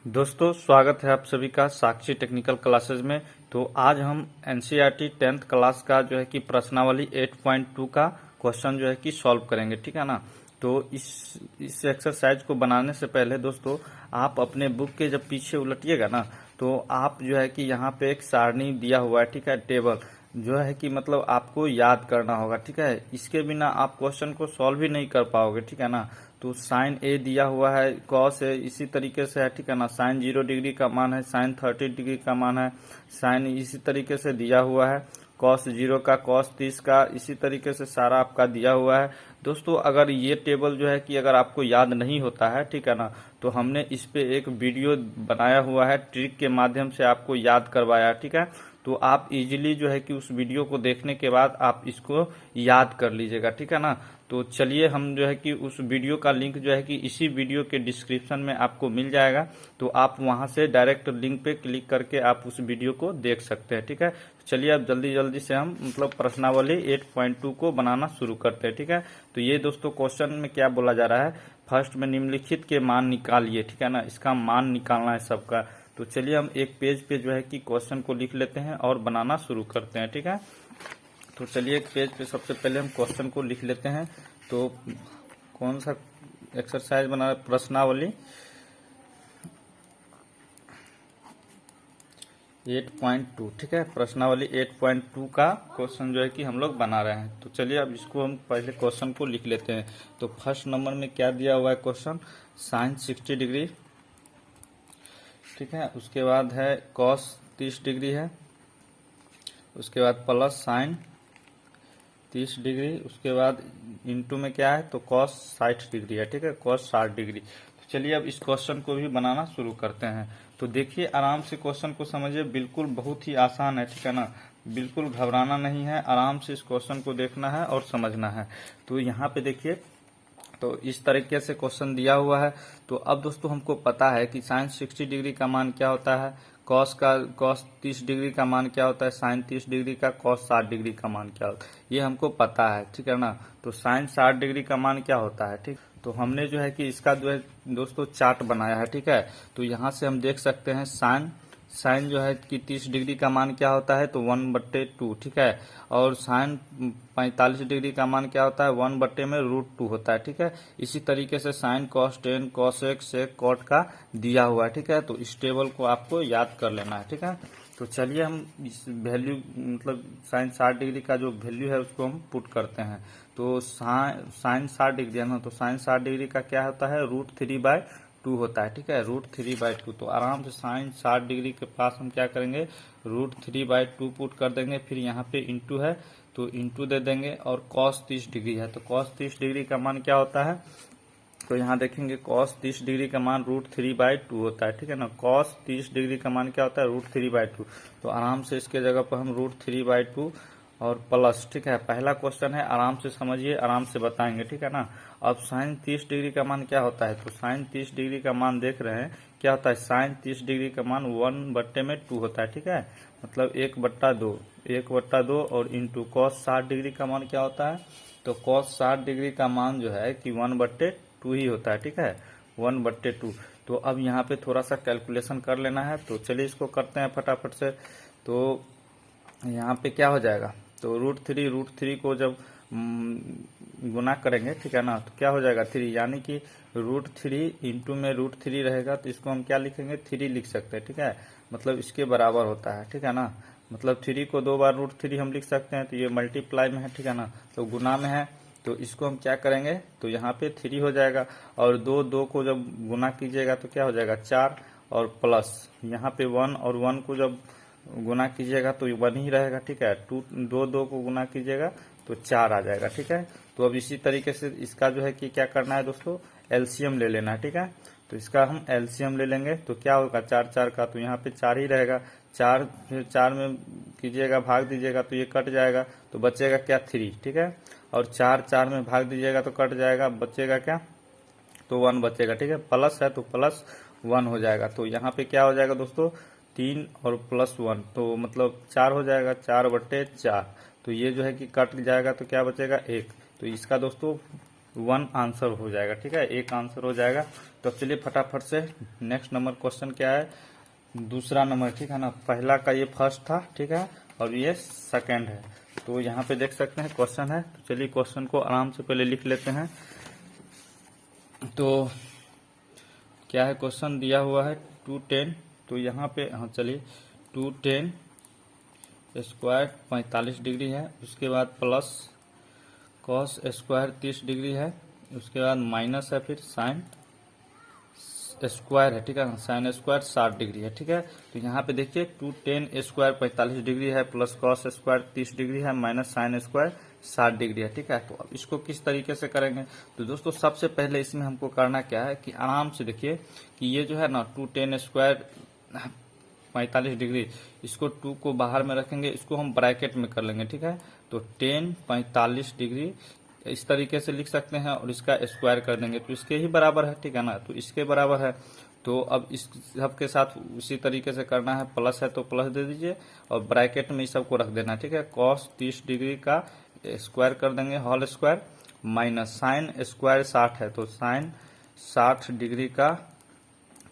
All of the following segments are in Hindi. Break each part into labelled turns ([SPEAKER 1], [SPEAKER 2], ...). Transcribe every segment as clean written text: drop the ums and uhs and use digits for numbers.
[SPEAKER 1] दोस्तों स्वागत है आप सभी का साक्षी टेक्निकल क्लासेज में। तो आज हम एनसीईआरटी 10th क्लास का जो है कि प्रश्नावली 8.2 का क्वेश्चन जो है कि सॉल्व करेंगे, ठीक है ना। तो इस एक्सरसाइज को बनाने से पहले दोस्तों आप अपने बुक के जब पीछे उलटिएगा ना, तो आप जो है कि यहाँ पे एक सारणी दिया हुआ है, ठीक है, टेबल जो है कि मतलब आपको याद करना होगा, ठीक है। इसके बिना आप क्वेश्चन को सॉल्व ही नहीं कर पाओगे, ठीक है ना। तो साइन ए दिया हुआ है, कॉस है इसी तरीके से है, ठीक है ना। साइन 0 डिग्री का मान है, साइन 30 डिग्री का मान है, साइन इसी तरीके से दिया हुआ है, कॉस 0 का, कॉस 30 का, इसी तरीके से सारा आपका दिया हुआ है। दोस्तों अगर ये टेबल जो है कि अगर आपको याद नहीं होता है, ठीक है ना, तो हमने इस पे एक वीडियो बनाया हुआ है, ट्रिक के माध्यम से आपको याद करवाया, ठीक है। तो आप इजीली जो है कि उस वीडियो को देखने के बाद आप इसको याद कर लीजिएगा, ठीक है ना। तो चलिए हम जो है कि उस वीडियो का लिंक जो है कि इसी वीडियो के डिस्क्रिप्शन में आपको मिल जाएगा, तो आप वहां से डायरेक्ट लिंक पे क्लिक करके आप उस वीडियो को देख सकते हैं, ठीक है। चलिए अब जल्दी जल्दी से हम मतलब प्रश्नावली 8.2 को बनाना शुरू करते हैं, ठीक है। तो ये दोस्तों क्वेश्चन में क्या बोला जा रहा है, फर्स्ट में निम्नलिखित के मान निकालिए, ठीक है ना। इसका मान निकालना है सबका। तो चलिए हम एक पेज पे जो है कि क्वेश्चन को लिख लेते हैं और बनाना शुरू करते हैं, ठीक है। तो चलिए एक पेज पे सबसे पहले हम क्वेश्चन को लिख लेते हैं। तो कौन सा एक्सरसाइज बना, प्रश्नावली 8.2, ठीक है। प्रश्नावली 8.2 का क्वेश्चन जो है कि हम लोग बना रहे हैं। तो चलिए अब इसको हम पहले क्वेश्चन को लिख लेते हैं। तो फर्स्ट नंबर में क्या दिया हुआ है क्वेश्चन, साइन 60 डिग्री, ठीक है। उसके बाद है कॉस 30 डिग्री है, उसके बाद प्लस साइन 30 डिग्री, उसके बाद इंटू में क्या है तो कॉस 60 डिग्री है, ठीक है, कॉस 60 डिग्री। तो चलिए अब इस क्वेश्चन को भी बनाना शुरू करते हैं। तो देखिए आराम से क्वेश्चन को समझिए, बिल्कुल बहुत ही आसान है, ठीक है ना। बिल्कुल घबराना नहीं है, आराम से इस क्वेश्चन को देखना है और समझना है। तो यहाँ पे देखिए, तो इस तरीके से क्वेश्चन दिया हुआ है। तो अब दोस्तों हमको पता है कि साइन 60 डिग्री का मान क्या होता है, कॉस 30 डिग्री का मान क्या होता है, साइन 30 डिग्री का, कॉस 60 डिग्री का मान क्या होता है, ये हमको पता है, ठीक है ना। तो साइन 60 डिग्री का मान क्या होता है, ठीक। तो हमने जो है कि इसका जो है दोस्तों चार्ट बनाया है, ठीक है। तो यहाँ से हम देख सकते हैं साइन साइन जो है कि 30 डिग्री का मान क्या होता है तो 1/2, ठीक है। और साइन 45 डिग्री का मान क्या होता है, 1/√2 होता है, ठीक है। इसी तरीके से sine cos 10, cos X sec cot का दिया हुआ है, ठीक है। तो इस टेबल को आपको याद कर लेना है, ठीक है। तो चलिए हम इस वैल्यू मतलब साइन 60 डिग्री का जो वैल्यू है उसको हम पुट करते हैं। तो साइन 60 डिग्री है ना, तो साइन 60 डिग्री का क्या होता है, √3/2 होता है, ठीक है, √3/2। तो आराम से साइन 60 डिग्री के पास हम क्या करेंगे, √3/2 पुट कर देंगे, फिर यहाँ पे इंटू है तो इंटू दे देंगे, और कॉस 30 डिग्री है तो कॉस 30 डिग्री का मान क्या होता है, तो यहाँ देखेंगे कॉस 30 डिग्री का मान √3/2 होता है, ठीक है ना। कॉस 30 डिग्री का मान क्या होता है, √3/2। तो आराम से इसके जगह पर हम √3/2 और प्लस, ठीक है। पहला क्वेश्चन है, आराम से समझिए, आराम से बताएंगे, ठीक है ना। अब साइन 30 डिग्री का मान क्या होता है, तो साइन 30 डिग्री का मान देख रहे हैं क्या होता है, साइन 30 डिग्री का मान 1/2 होता है, ठीक है, मतलब 1/2 और इंटू कॉस 60 डिग्री का मान क्या होता है, तो कॉस 60 डिग्री का मान जो है कि 1/2 ही होता है, ठीक है, 1/2। तो अब यहाँ पे थोड़ा सा कैलकुलेशन कर लेना है। तो चलिए इसको करते हैं फटाफट से। तो यहाँ पे क्या हो जाएगा, तो √3 को जब गुना करेंगे, ठीक है ना, तो क्या हो जाएगा 3, यानी कि √3 इंटू में √3 रहेगा, तो इसको हम क्या लिखेंगे, 3 लिख सकते हैं, ठीक है, मतलब इसके बराबर होता है, ठीक है ना। मतलब 3 को 2 बार √3 हम लिख सकते हैं, तो ये मल्टीप्लाई में है, ठीक है ना, तो गुना में है, तो इसको हम क्या करेंगे, तो यहाँ पे 3 हो जाएगा, और 2 को जब गुना कीजिएगा तो क्या हो जाएगा 4, और प्लस यहाँ पे 1 और 1 को जब गुना कीजिएगा तो 1 ही रहेगा, ठीक है। 2 को गुना कीजिएगा तो 4 आ जाएगा, ठीक है। तो अब इसी तरीके से इसका जो है कि क्या करना है दोस्तों, एलसीएम ले लेना है, ठीक है। तो इसका हम एलसीएम ले लेंगे तो क्या होगा, 4 का, तो यहाँ पे 4 ही रहेगा, 4 फिर 4 में कीजिएगा भाग दीजिएगा तो ये कट जाएगा, तो बचेगा क्या 3, ठीक है। और 4 में भाग दीजिएगा तो कट जाएगा, बचेगा क्या, तो 1 बचेगा, ठीक है। प्लस है तो +1 हो जाएगा। तो यहाँ पे क्या हो जाएगा दोस्तों, 3 और +1, तो मतलब 4 हो जाएगा, 4/4। तो ये जो है कि कट जाएगा तो क्या बचेगा 1। तो इसका दोस्तों 1 आंसर हो जाएगा, ठीक है, 1 आंसर हो जाएगा। तो चलिए फटाफट से नेक्स्ट नंबर क्वेश्चन क्या है, दूसरा नंबर, ठीक है ना। पहला का ये फर्स्ट था, ठीक है, और ये सेकंड है। तो यहाँ पे देख सकते हैं क्वेश्चन है। तो चलिए क्वेश्चन को आराम से पहले लिख लेते हैं। तो क्या है, क्वेश्चन दिया हुआ है 210। तो यहाँ पे हाँ चलिए 210 स्क्वायर 45 डिग्री है, उसके बाद प्लस कॉस स्क्वायर 30 डिग्री है, उसके बाद माइनस है, फिर साइन स्क्वायर है, ठीक है, साइन स्क्वायर 60 डिग्री है, ठीक है। तो यहाँ पे देखिए 210 स्क्वायर 45 डिग्री है, प्लस कॉस स्क्वायर 30 डिग्री है, माइनस साइन स्क्वायर 60 डिग्री है, ठीक है। तो अब इसको किस तरीके से करेंगे, तो दोस्तों सबसे पहले इसमें हमको करना क्या है कि आराम से देखिए कि ये जो है ना 210 स्क्वायर 45 डिग्री, इसको 2 को बाहर में रखेंगे, इसको हम ब्रैकेट में कर लेंगे, ठीक है। तो 10 45 डिग्री इस तरीके से लिख सकते हैं और इसका स्क्वायर कर देंगे तो इसके ही बराबर है, ठीक है ना। तो इसके बराबर है। तो अब इस सब के साथ उसी तरीके से करना है, प्लस है तो प्लस दे दीजिए और ब्रैकेट में इस सब को रख देना, ठीक है। कॉस 30 डिग्री का स्क्वायर कर देंगे, whole square, minus sine square 60 है तो साइन 60 डिग्री का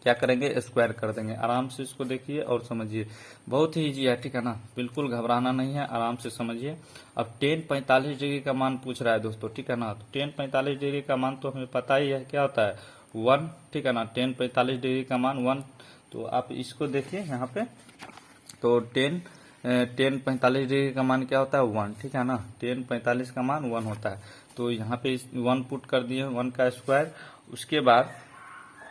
[SPEAKER 1] क्या करेंगे, स्क्वायर कर देंगे। आराम से इसको देखिए और समझिए, बहुत ही इजी है, ठीक है ना, बिल्कुल घबराना नहीं है, आराम से समझिए। अब 10 45 डिग्री का मान पूछ रहा है दोस्तों, ठीक है ना। तो 10 45 डिग्री का मान तो हमें पता ही है क्या होता है, 1, ठीक है ना। 10 45 डिग्री का मान 1। तो आप इसको देखिए यहाँ पे, तो 10 45 डिग्री का मान क्या होता है, 1, ठीक है ना। 10 45 का मान 1 होता है। तो यहाँ पे 1 पुट कर दिए, 1 का स्क्वायर। उसके बाद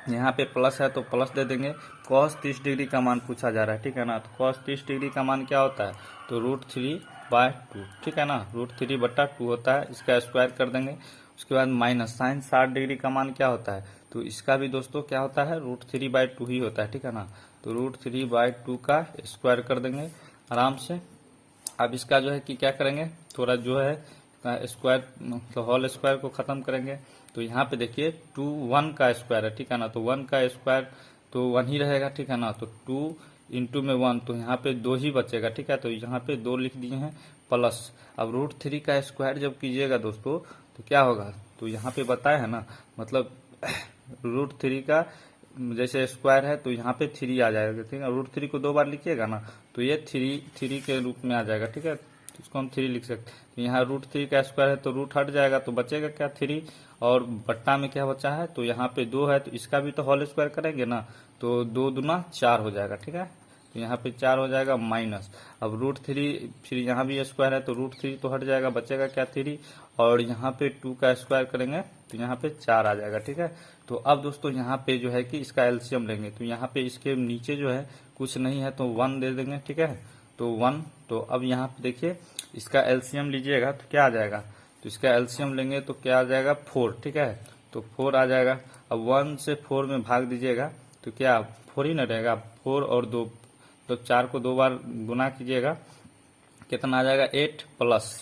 [SPEAKER 1] यहाँ पे प्लस है तो प्लस दे देंगे। cos 30 डिग्री का मान पूछा जा रहा है, ठीक है ना। तो cos 30 डिग्री का मान क्या होता है, तो √3/2, ठीक है ना, √3/2 होता है, इसका स्क्वायर कर देंगे। उसके बाद माइनस साइन 60 डिग्री का मान क्या होता है, तो इसका भी दोस्तों क्या होता है, √3/2 ही होता है, ठीक है ना। तो √3/2 का स्क्वायर कर देंगे आराम से। अब इसका जो है कि क्या करेंगे, थोड़ा जो है स्क्वायर तो होल स्क्वायर को खत्म करेंगे। तो यहाँ पे देखिए 1 का स्क्वायर है, ठीक है ना। तो 1 का स्क्वायर तो 1 ही रहेगा, ठीक है ना। तो 2 इंटू में 1, तो यहाँ पे 2 ही बचेगा, ठीक है। तो यहाँ पे 2 लिख दिए हैं, प्लस अब √3 का स्क्वायर जब कीजिएगा दोस्तों तो क्या होगा, तो यहाँ पे बताया है ना, मतलब √3 का जैसे स्क्वायर है तो यहाँ पे 3 आ जाएगा, ठीक है। √3 को 2 बार लिखिएगा ना तो ये 3 के रूप में आ जाएगा, ठीक है। तो इसको हम 3 लिख सकते हैं। तो यहाँ √3 का स्क्वायर है तो रूट हट जाएगा तो बचेगा क्या, 3, और बट्टा में क्या बचा है, तो यहाँ पे 2 है तो इसका भी तो होल स्क्वायर करेंगे ना, तो 2 दूना 4 हो जाएगा, ठीक है। तो यहाँ पे 4 हो जाएगा, माइनस अब √3, फिर यहाँ भी स्क्वायर है तो √3 तो हट जाएगा, बचेगा क्या, 3, और यहाँ पे 2 का स्क्वायर करेंगे तो यहाँ पे 4 आ जाएगा, ठीक है। तो अब दोस्तों यहाँ पे जो है कि इसका एलसीएम लेंगे, तो यहाँ पे इसके नीचे जो है कुछ नहीं है तो 1 दे देंगे, ठीक है। तो 1, तो अब यहाँ पे देखिए इसका एलसीएम लीजिएगा तो क्या आ जाएगा, तो इसका एलसीएम लेंगे तो क्या आ जाएगा, 4, ठीक है। तो 4 आ जाएगा। अब 1 से 4 में भाग दीजिएगा तो क्या 4 ही न रहेगा, 4 और 2, तो 4 को 2 बार गुना कीजिएगा, कितना आ जाएगा, 8, प्लस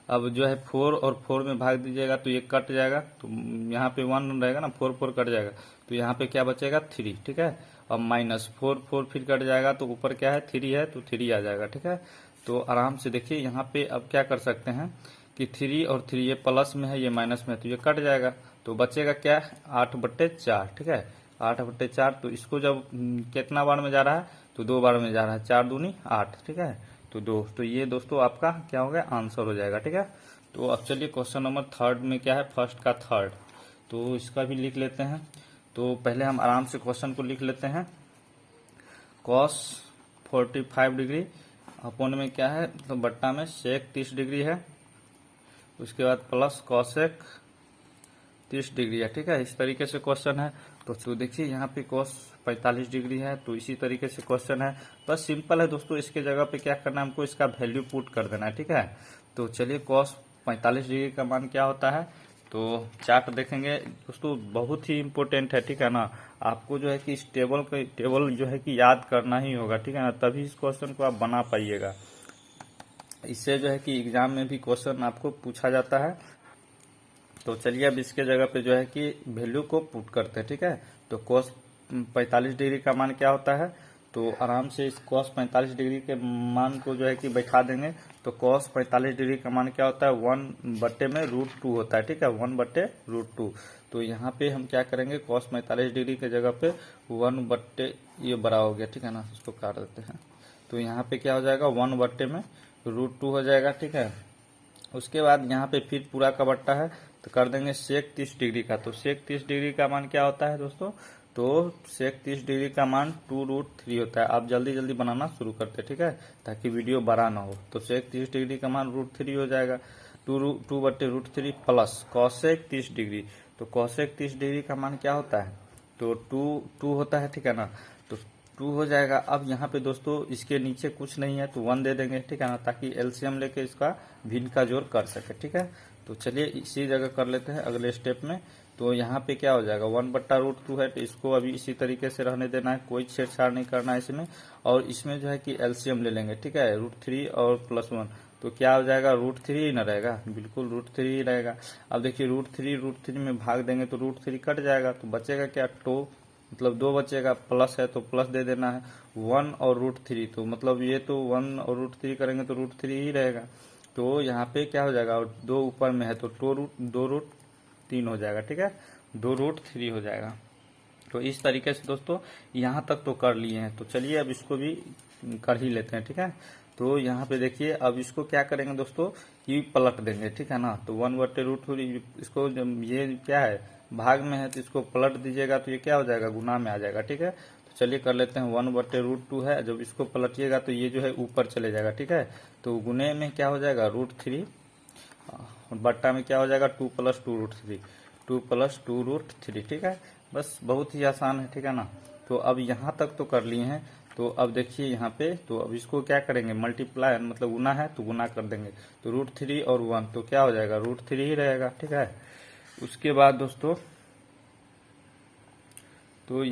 [SPEAKER 1] अब जो है 4 और 4 में भाग दीजिएगा तो ये कट जाएगा, तो यहाँ पे 1 रहेगा ना, 4 4 कट जाएगा, तो यहाँ पे क्या बचेगा, 3, ठीक है। अब माइनस 4 4 फिर कट जाएगा तो ऊपर क्या है, 3 है तो 3 आ जाएगा, ठीक है। तो आराम से देखिए यहाँ पे अब क्या कर सकते हैं कि 3 और 3 ये प्लस में है ये माइनस में है तो ये कट जाएगा, तो बचेगा क्या, 8/4, ठीक है, 8/4। तो इसको जब कितना बार में जा रहा है, तो 2 बार में जा रहा है, 4 दूनी 8, ठीक है। तो 2, तो ये दोस्तों आपका क्या हो गया, आंसर हो जाएगा, ठीक है। तो अब चलिए क्वेश्चन नंबर 3 में क्या है, फर्स्ट का 3, तो इसका भी लिख लेते हैं। तो पहले हम आराम से क्वेश्चन को लिख लेते हैं। cos 45 डिग्री अपोन में क्या है, तो बट्टा में sec 30 डिग्री है, उसके बाद प्लस cosec 30 डिग्री है, ठीक है। इस तरीके से क्वेश्चन है। तो देखिए यहाँ पे cos 45 डिग्री है तो इसी तरीके से क्वेश्चन है, बस सिंपल है दोस्तों। इसके जगह पे क्या करना है, हमको इसका वैल्यू पुट कर देना है, ठीक है। तो चलिए cos 45 डिग्री का मान क्या होता है, तो चार्ट देखेंगे दोस्तों, बहुत ही इंपॉर्टेंट है, ठीक है ना। आपको जो है कि इस टेबल जो है कि याद करना ही होगा, ठीक है ना, तभी इस क्वेश्चन को आप बना पाइएगा। इससे जो है कि एग्जाम में भी क्वेश्चन आपको पूछा जाता है। तो चलिए अब इसके जगह पे जो है कि वैल्यू को पुट करते हैं, ठीक है। तो cos 45 डिग्री का मान क्या होता है, तो आराम से इस cos 45 डिग्री के मान को जो है कि बैठा देंगे। तो cos 45 डिग्री का मान क्या होता है, 1/√2 होता है, ठीक है, 1/√2। तो यहाँ पे हम क्या करेंगे, cos 45 डिग्री के जगह पे 1 ये बड़ा हो गया, ठीक है ना, इसको काट देते हैं। तो यहाँ पे क्या हो जाएगा, 1/√2 हो जाएगा, ठीक है। उसके बाद यहाँ पे फिर पूरा का बट्टा है तो कर देंगे सेक 30 डिग्री का। तो सेक 30 डिग्री का मान क्या होता है दोस्तों, तो सेक 30 डिग्री का मान 2√3 होता है। आप जल्दी जल्दी बनाना शुरू करते, ठीक है, ताकि वीडियो बड़ा ना हो। तो सेक 30 डिग्री का मान √3 हो जाएगा, 2/√3 प्लस कॉसेक 30 डिग्री। तो कॉसेक 30 डिग्री का मान क्या होता है, तो 2 होता है, ठीक है ना। तो 2 हो जाएगा। अब यहाँ पे दोस्तों इसके नीचे कुछ नहीं है तो 1 दे देंगे, ठीक है ना, ताकि एलसीएम लेके इसका भिन्न का जोड़ कर सके, ठीक है। तो चलिए इसी जगह कर लेते हैं अगले स्टेप में। तो यहाँ पे क्या हो जाएगा, 1/√2 है, तो इसको अभी इसी तरीके से रहने देना है, कोई छेड़छाड़ नहीं करना है इसमें। और इसमें जो है कि एलसीएम ले लेंगे, ठीक है, √3 और +1। तो क्या हो जाएगा, √3 ही ना रहेगा, बिल्कुल √3 ही रहेगा। अब देखिए √3 में भाग देंगे तो √3 कट जाएगा, तो बचेगा क्या, मतलब 2 बचेगा, प्लस है तो प्लस दे देना है, 1 और √3। तो मतलब ये तो 1 और √3 करेंगे तो √3 ही रहेगा। तो यहाँ पे क्या हो जाएगा, और 2 ऊपर में है तो 2√3 हो जाएगा, ठीक है, 2√3 हो जाएगा। तो इस तरीके से दोस्तों यहाँ तक तो कर लिए हैं। तो चलिए अब इसको भी कर ही लेते हैं, ठीक है। तो यहाँ पे देखिए अब इसको क्या करेंगे दोस्तों, कि पलट देंगे, ठीक है ना। तो 1/√3 इसको ये क्या है, भाग में है, तो इसको पलट दीजिएगा तो ये क्या हो जाएगा, गुना में आ जाएगा, ठीक है। तो चलिए कर लेते हैं, 1/√2 है, जब इसको पलटिएगा तो ये जो है ऊपर चले जाएगा, ठीक है। तो गुने में क्या हो जाएगा, √3, बट्टा में क्या हो जाएगा, 2 + 2√3, 2 + 2√3, ठीक है। बस बहुत ही आसान है, ठीक है ना। तो अब यहाँ तक तो कर लिए हैं। तो अब देखिए यहाँ पे, तो अब इसको क्या करेंगे, मल्टीप्लाई, मतलब गुना है तो गुना कर देंगे। तो √3 और 1 तो क्या हो जाएगा, √3 ही रहेगा, ठीक है। उसके बाद दोस्तों तो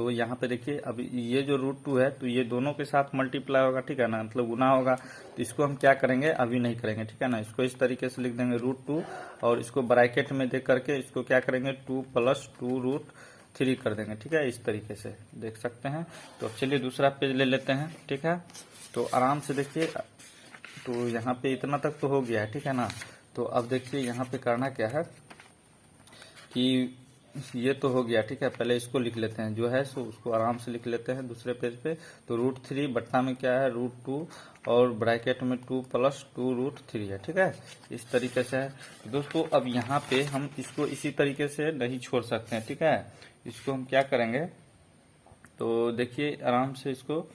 [SPEAKER 1] यहाँ पे देखिए अब ये जो √2 है तो ये दोनों के साथ मल्टीप्लाई होगा, ठीक है ना, मतलब गुना होगा। तो इसको हम क्या करेंगे, अभी नहीं करेंगे, ठीक है ना। इसको इस तरीके से लिख देंगे √2 और इसको ब्रैकेट में देख करके इसको क्या करेंगे, 2 + 2√3 कर देंगे, ठीक है, इस तरीके से देख सकते हैं। तो चलिए दूसरा पेज ले लेते हैं, ठीक है। तो आराम से देखिए, तो यहाँ पे इतना तक तो हो गया है, ठीक है ना। तो अब देखिए यहाँ पे करना क्या है कि ये तो हो गया, ठीक है, पहले इसको लिख लेते हैं जो है सो उसको आराम से लिख लेते हैं दूसरे पेज पे। तो √3 बट्टा में क्या है, √2 और ब्रैकेट में 2 + 2√3 है, ठीक है, इस तरीके से है। तो दोस्तों अब यहाँ पे हम इसको इसी तरीके से नहीं छोड़ सकते हैं, ठीक है। इसको हम क्या करेंगे, तो देखिए आराम से इसको,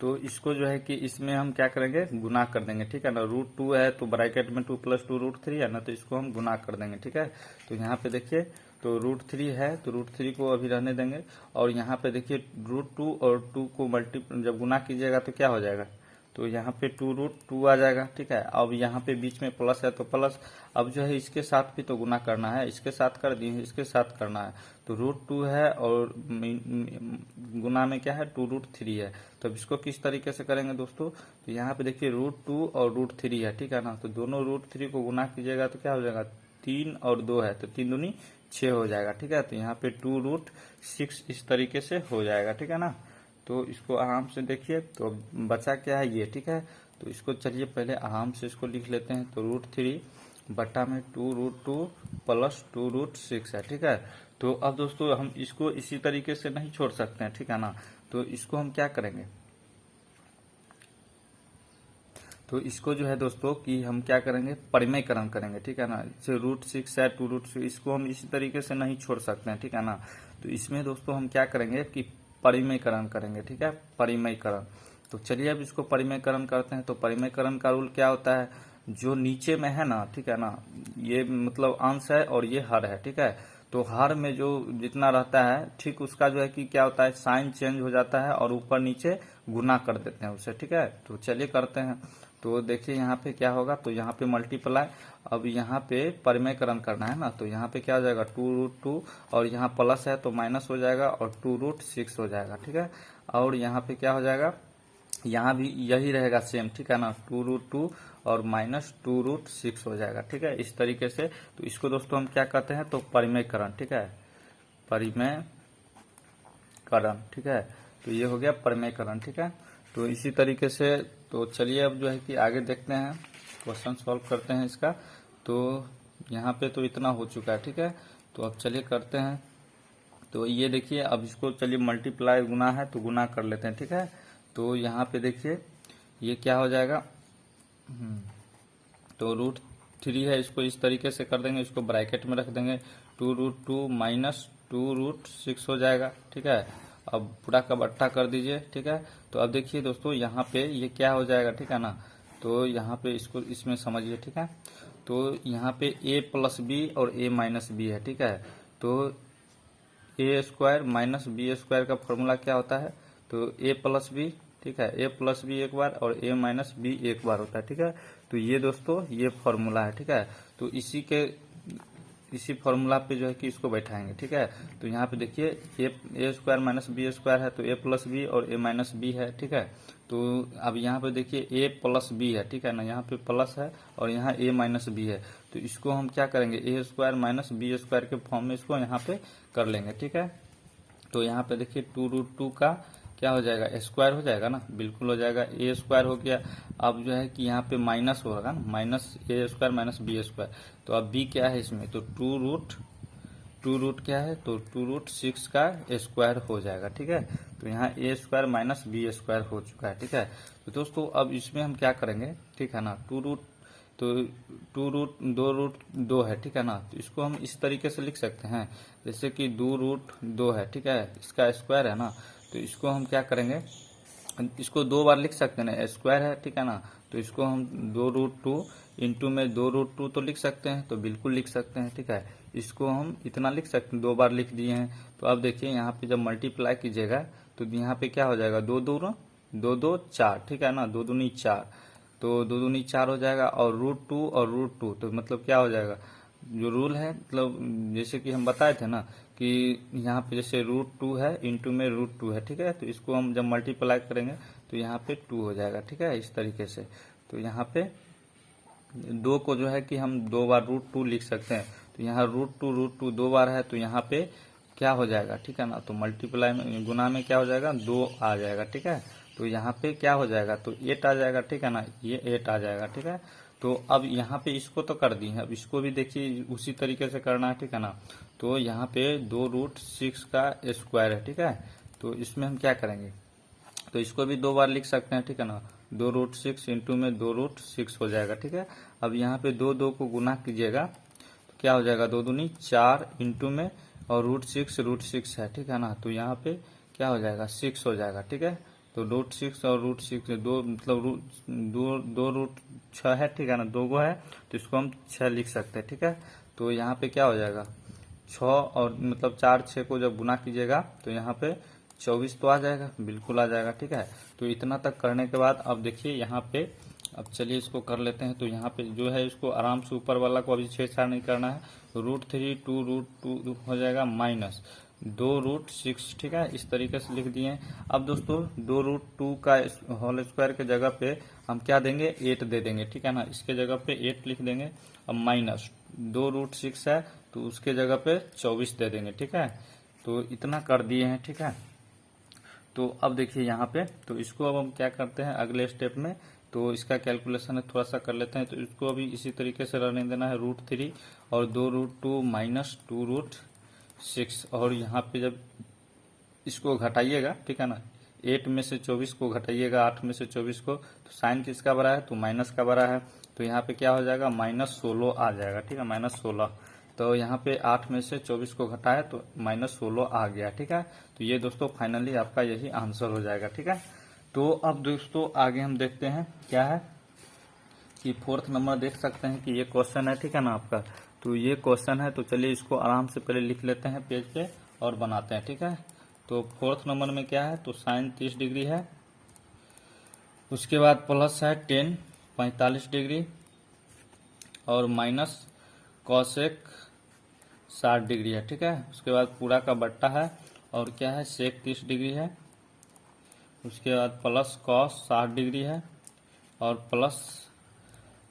[SPEAKER 1] तो इसको जो है कि इसमें हम क्या करेंगे, गुना कर देंगे, ठीक है ना। √2 है तो ब्रैकेट में 2 + 2√3 है ना, तो इसको हम गुना कर देंगे, ठीक है। तो यहाँ पे देखिए, तो √3 है तो √3 को अभी रहने देंगे। और यहाँ पे देखिए √2 और 2 को जब गुना कीजिएगा तो क्या हो जाएगा, तो यहाँ पे 2√2 आ जाएगा, ठीक है। अब यहाँ पे बीच में प्लस है तो प्लस, अब जो है इसके साथ भी तो गुना करना है, इसके साथ कर दिए, इसके साथ करना है। तो √2 है और गुना में क्या है, 2√3 है। तो अब इसको किस तरीके से करेंगे दोस्तों, तो यहाँ पे देखिए √2 और √3 है, ठीक है ना। तो दोनों √3 को गुना कीजिएगा तो क्या हो जाएगा, 3 और 2 है तो 3 दूनी 6 हो जाएगा, ठीक है। तो यहाँ पे 2√6 इस तरीके से हो जाएगा, ठीक है ना। तो इसको आराम से देखिए, तो बचा क्या है ये, ठीक है। तो इसको चलिए पहले आराम से इसको लिख लेते हैं। तो √3 बट्टा में 2√2 + 2√6 है, ठीक है। तो अब दोस्तों हम इसको इसी तरीके से नहीं छोड़ सकते हैं, ठीक है ना। तो इसको हम क्या करेंगे, तो इसको जो है दोस्तों कि हम क्या करेंगे, परिमयकरण करेंगे, ठीक है ना। जैसे √6 है 2√6, इसको हम इसी तरीके से नहीं छोड़ सकते हैं, ठीक है ना। तो इसमें दोस्तों हम क्या करेंगे कि परिमयकरण करेंगे, ठीक है, परिमयकरण। तो चलिए अब इसको परिमयकरण करते हैं। तो परिमयकरण का रूल क्या होता है, जो नीचे में है ना, ठीक है ना, ये मतलब अंश है और ये हर है, ठीक है। तो हर में जो जितना रहता है, ठीक उसका जो है कि क्या होता है, साइन चेंज हो जाता है और ऊपर नीचे गुना कर देते हैं उसे, ठीक है। तो चलिए करते हैं। तो देखिए यहाँ पे क्या होगा, तो यहाँ पे मल्टीप्लाई, अब यहाँ पे परिमयकरण करना है ना, तो यहाँ पे क्या हो जाएगा, 2√2 और यहाँ प्लस है तो माइनस हो जाएगा और 2√6 हो जाएगा, ठीक है। और यहाँ पे क्या हो जाएगा, यहाँ भी यही रहेगा सेम, ठीक है ना, 2√2 और -2√6 हो जाएगा, ठीक है, इस तरीके से। तो इसको दोस्तों हम क्या कहते हैं, तो परिमयकरण, ठीक है। परिमेयकरण, ठीक है। तो ये हो गया परिमेयकरण, ठीक है। तो इसी तरीके से तो चलिए अब जो है कि आगे देखते हैं, क्वेश्चन सॉल्व करते हैं इसका। तो यहाँ पे तो इतना हो चुका है, ठीक है। तो अब चलिए करते हैं। तो ये देखिए, अब इसको चलिए मल्टीप्लाई गुना है तो गुना कर लेते हैं, ठीक है। तो यहाँ पे देखिए ये क्या हो जाएगा, तो √3 है, इसको इस तरीके से कर देंगे, इसको ब्रैकेट में रख देंगे, 2√2 माइनस 2√6 हो जाएगा, ठीक है। अब पूरा का बट्टा कर दीजिए, ठीक है। तो अब देखिए दोस्तों यहाँ पे ये क्या हो जाएगा, ठीक है ना। तो यहाँ पे इसको इसमें समझिए, ठीक है। तो यहाँ पे a प्लस बी और a माइनस बी है, ठीक है। तो a square minus B square का फॉर्मूला क्या होता है, तो a प्लस बी, ठीक है, a प्लस बी एक बार और a माइनस बी एक बार होता है, ठीक है। तो ये दोस्तों ये फॉर्मूला है, ठीक है। तो इसी फॉर्मूला पे जो है कि इसको बैठाएंगे, ठीक है। तो यहाँ पे देखिए a square minus B square है, तो a प्लस बी और a माइनस बी है, ठीक है। तो अब यहाँ पे देखिए a प्लस बी है, ठीक है ना, यहाँ पे प्लस है और यहाँ a माइनस बी है। तो इसको हम क्या करेंगे, a square minus B square के फॉर्म में इसको यहाँ पे कर लेंगे, ठीक है। तो यहाँ पे देखिए 2√2 का क्या हो जाएगा, स्क्वायर हो जाएगा ना, बिल्कुल हो जाएगा, a स्क्वायर हो गया। अब जो है कि यहाँ पे माइनस होगा ना, minus a square minus B square. तो अब b क्या है इसमें, तो टू रूट क्या है, तो 2√6 का स्क्वायर हो जाएगा, ठीक है। तो यहाँ a square minus B square हो चुका है, ठीक है। तो दोस्तों अब इसमें हम क्या करेंगे, ठीक है ना, तो 2√2 है, ठीक है ना। तो इसको हम इस तरीके से लिख सकते हैं, जैसे कि 2√2 है, ठीक है, इसका स्क्वायर है ना। तो इसको हम क्या करेंगे, इसको दो बार लिख सकते हैं, स्क्वायर है, ठीक है ना। तो इसको हम 2√2 इंटू में 2√2 तो लिख सकते हैं, तो बिल्कुल लिख सकते हैं, ठीक है। इसको हम इतना लिख सकते हैं, दो बार लिख दिए हैं। तो अब देखिए यहाँ पे जब मल्टीप्लाई कीजिएगा तो यहाँ पे क्या हो जाएगा, 2 4, ठीक है ना, 2 दूनी 4, तो 2 दूनी 4 हो जाएगा, और √2 और √2 तो मतलब क्या हो जाएगा, जो रूल है, मतलब जैसे कि हम बताए थे ना कि यहाँ पे जैसे √2 है इंटू में √2 है, ठीक है। तो इसको हम जब मल्टीप्लाई करेंगे तो यहाँ पे 2 हो जाएगा, ठीक है, इस तरीके से। तो यहाँ पे 2 को जो है कि हम दो बार √2 लिख सकते हैं। तो यहाँ √2 दो बार है, तो यहाँ पे क्या हो जाएगा, ठीक है ना। तो मल्टीप्लाई में गुना में क्या हो जाएगा, 2 आ जाएगा, ठीक है। तो यहाँ पे क्या हो जाएगा, तो 8 आ जाएगा, ठीक है ना, ये 8 आ जाएगा, ठीक है। तो अब यहाँ पे इसको तो कर दी है, अब इसको भी देखिए उसी तरीके से करना है, ठीक है ना। तो यहाँ पे 2√6 का स्क्वायर है, ठीक है। तो इसमें हम क्या करेंगे, तो इसको भी दो बार लिख सकते हैं, ठीक है ना, 2√6 इंटू में 2√6 हो जाएगा, ठीक है। अब यहाँ पे 2 को गुना कीजिएगा तो क्या हो जाएगा, 2 दूनी 4 इंटू में और √6 है, ठीक है ना। तो यहाँ पे क्या हो जाएगा, 6 हो जाएगा, ठीक है। तो √6 और √6 दो मतलब दो√6 है, ठीक है ना, 2 गो है, तो इसको हम 6 लिख सकते हैं, ठीक है। तो यहाँ पे क्या हो जाएगा, 6 और मतलब 4 6 को जब गुना कीजिएगा तो यहाँ पे 24 तो आ जाएगा, बिल्कुल आ जाएगा, ठीक है। तो इतना तक करने के बाद अब देखिए यहाँ पे, अब चलिए इसको कर लेते हैं। तो यहाँ पे जो है इसको आराम से ऊपर वाला को अभी छेड़छाड़ नहीं करना है। √3 2√2 हो जाएगा माइनस 2√6, ठीक है, इस तरीके से लिख दिए। अब दोस्तों 2√2 का होल स्क्वायर के जगह पे हम क्या देंगे, 8 दे देंगे, ठीक है ना, इसके जगह पे 8 लिख देंगे। अब माइनस 2√6 है तो उसके जगह पे 24 दे देंगे, ठीक है। तो इतना कर दिए हैं, ठीक है। तो अब देखिए यहाँ पे, तो इसको अब हम क्या करते हैं अगले स्टेप में, तो इसका कैलकुलेशन है थोड़ा सा कर लेते हैं। तो इसको अभी इसी तरीके से रहने देना है, √3 और 2√2 माइनस 2√6, और यहाँ पे जब इसको घटाइएगा, ठीक है ना, 8 में से 24 को घटाइएगा 8 में से 24 को, तो साइन किसका बड़ा है, तो माइनस का बड़ा है। तो यहाँ पे क्या हो जाएगा, -16 आ जाएगा, ठीक है, -16। तो यहाँ पे 8 में से 24 को घटाया तो -16 आ गया, ठीक है। तो ये दोस्तों फाइनली आपका यही आंसर हो जाएगा, ठीक है। तो अब दोस्तों आगे हम देखते हैं क्या है कि 4th नंबर देख सकते हैं कि ये क्वेश्चन है, ठीक है ना आपका। तो ये क्वेश्चन है, तो चलिए इसको आराम से पहले लिख लेते हैं पेज पे और बनाते हैं, ठीक है। तो 4th नंबर में क्या है, तो साइन 30 डिग्री है, उसके बाद प्लस है 10 45 डिग्री, और माइनस कॉसेक 60 डिग्री है, ठीक है। उसके बाद पूरा का बट्टा है, और क्या है, सेक 30 डिग्री है, उसके बाद प्लस कॉस 60 डिग्री है, और प्लस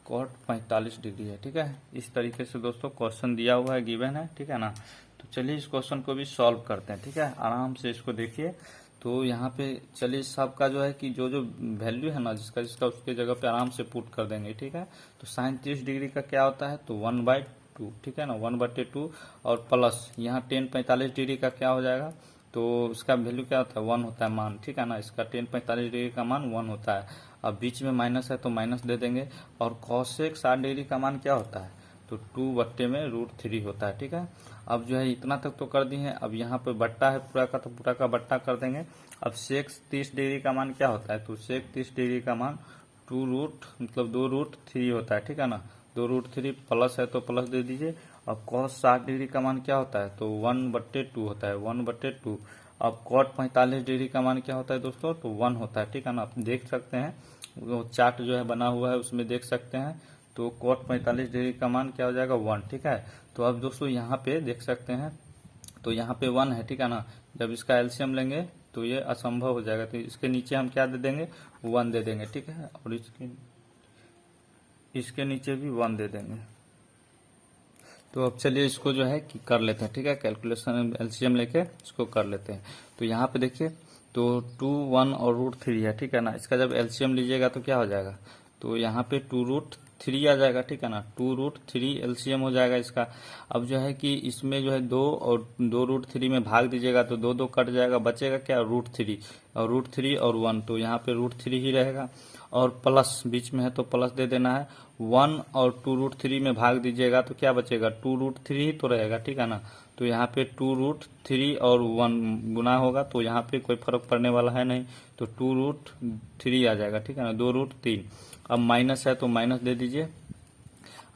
[SPEAKER 1] कॉट 45 डिग्री है, ठीक है। इस तरीके से दोस्तों क्वेश्चन दिया हुआ है, गिवन है, ठीक है ना। तो चलिए इस क्वेश्चन को भी सॉल्व करते हैं, ठीक है। आराम से इसको देखिए। तो यहाँ पे चलिए सबका जो है कि जो जो वैल्यू है ना जिसका जिसका उसके जगह पे आराम से पुट कर देंगे, ठीक है। तो साइन 30 डिग्री का क्या होता है, तो 1/2, ठीक है ना, 1/2। और प्लस यहाँ टेन 45 डिग्री का क्या हो जाएगा, तो इसका वैल्यू क्या होता है, 1 होता है मान, ठीक है ना। इसका टेन 45 डिग्री का मान 1 होता है। अब बीच में माइनस है तो माइनस दे देंगे। और कॉसेक 60 डिग्री का मान क्या होता है, तो 2/√3 होता है, ठीक है। अब जो है इतना तक तो कर दी है। अब यहाँ पे बट्टा है पूरा का, तो पूरा का बट्टा कर देंगे। अब सेक 30 डिग्री का मान क्या होता है, तो सेक 30 डिग्री का मान 2√3 होता है, ठीक है ना। 2√3 प्लस है तो प्लस दे दीजिए। अब cos 60 डिग्री का मान क्या होता है, तो 1/2 होता है, 1/2। अब cot 45 डिग्री का मान क्या होता है दोस्तों, तो 1 होता है, ठीक है ना। आप देख सकते हैं वो चार्ट जो है बना हुआ है उसमें देख सकते हैं। तो cot 45 डिग्री का मान क्या हो जाएगा, 1, ठीक है। तो अब दोस्तों यहाँ पे देख सकते हैं, तो यहाँ पे 1 है, ठीक है ना। जब इसका एलसीएम लेंगे तो ये असंभव हो जाएगा, तो इसके नीचे हम क्या दे देंगे, 1 दे देंगे, ठीक है। और इसके नीचे भी 1 दे देंगे। तो अब चलिए इसको जो है कि कर लेते हैं, ठीक है। कैलकुलेशन एलसीएम लेके इसको कर लेते हैं। तो यहाँ पे देखिए, तो 2, 1 और √3 है, ठीक है ना। इसका जब एलसीएम लीजिएगा तो क्या हो जाएगा, तो यहाँ पे 2√3 आ जाएगा, ठीक है ना। 2√3 एलसीएम हो जाएगा इसका। अब जो है कि इसमें जो है 2 और 2√3 में भाग दीजिएगा तो 2 2 कट जाएगा, बचेगा क्या, √3। और √3 और 1, तो यहाँ पे √3 ही रहेगा। और प्लस बीच में है तो प्लस दे देना है। 1 और 2√3 में भाग दीजिएगा तो क्या बचेगा, 2√3 ही तो रहेगा, ठीक है ना। तो यहाँ पे 2√3 और 1 गुना होगा, तो यहाँ पे कोई फर्क पड़ने वाला है नहीं, तो 2√3 आ जाएगा, ठीक है ना, 2√3। अब माइनस है तो माइनस दे दीजिए।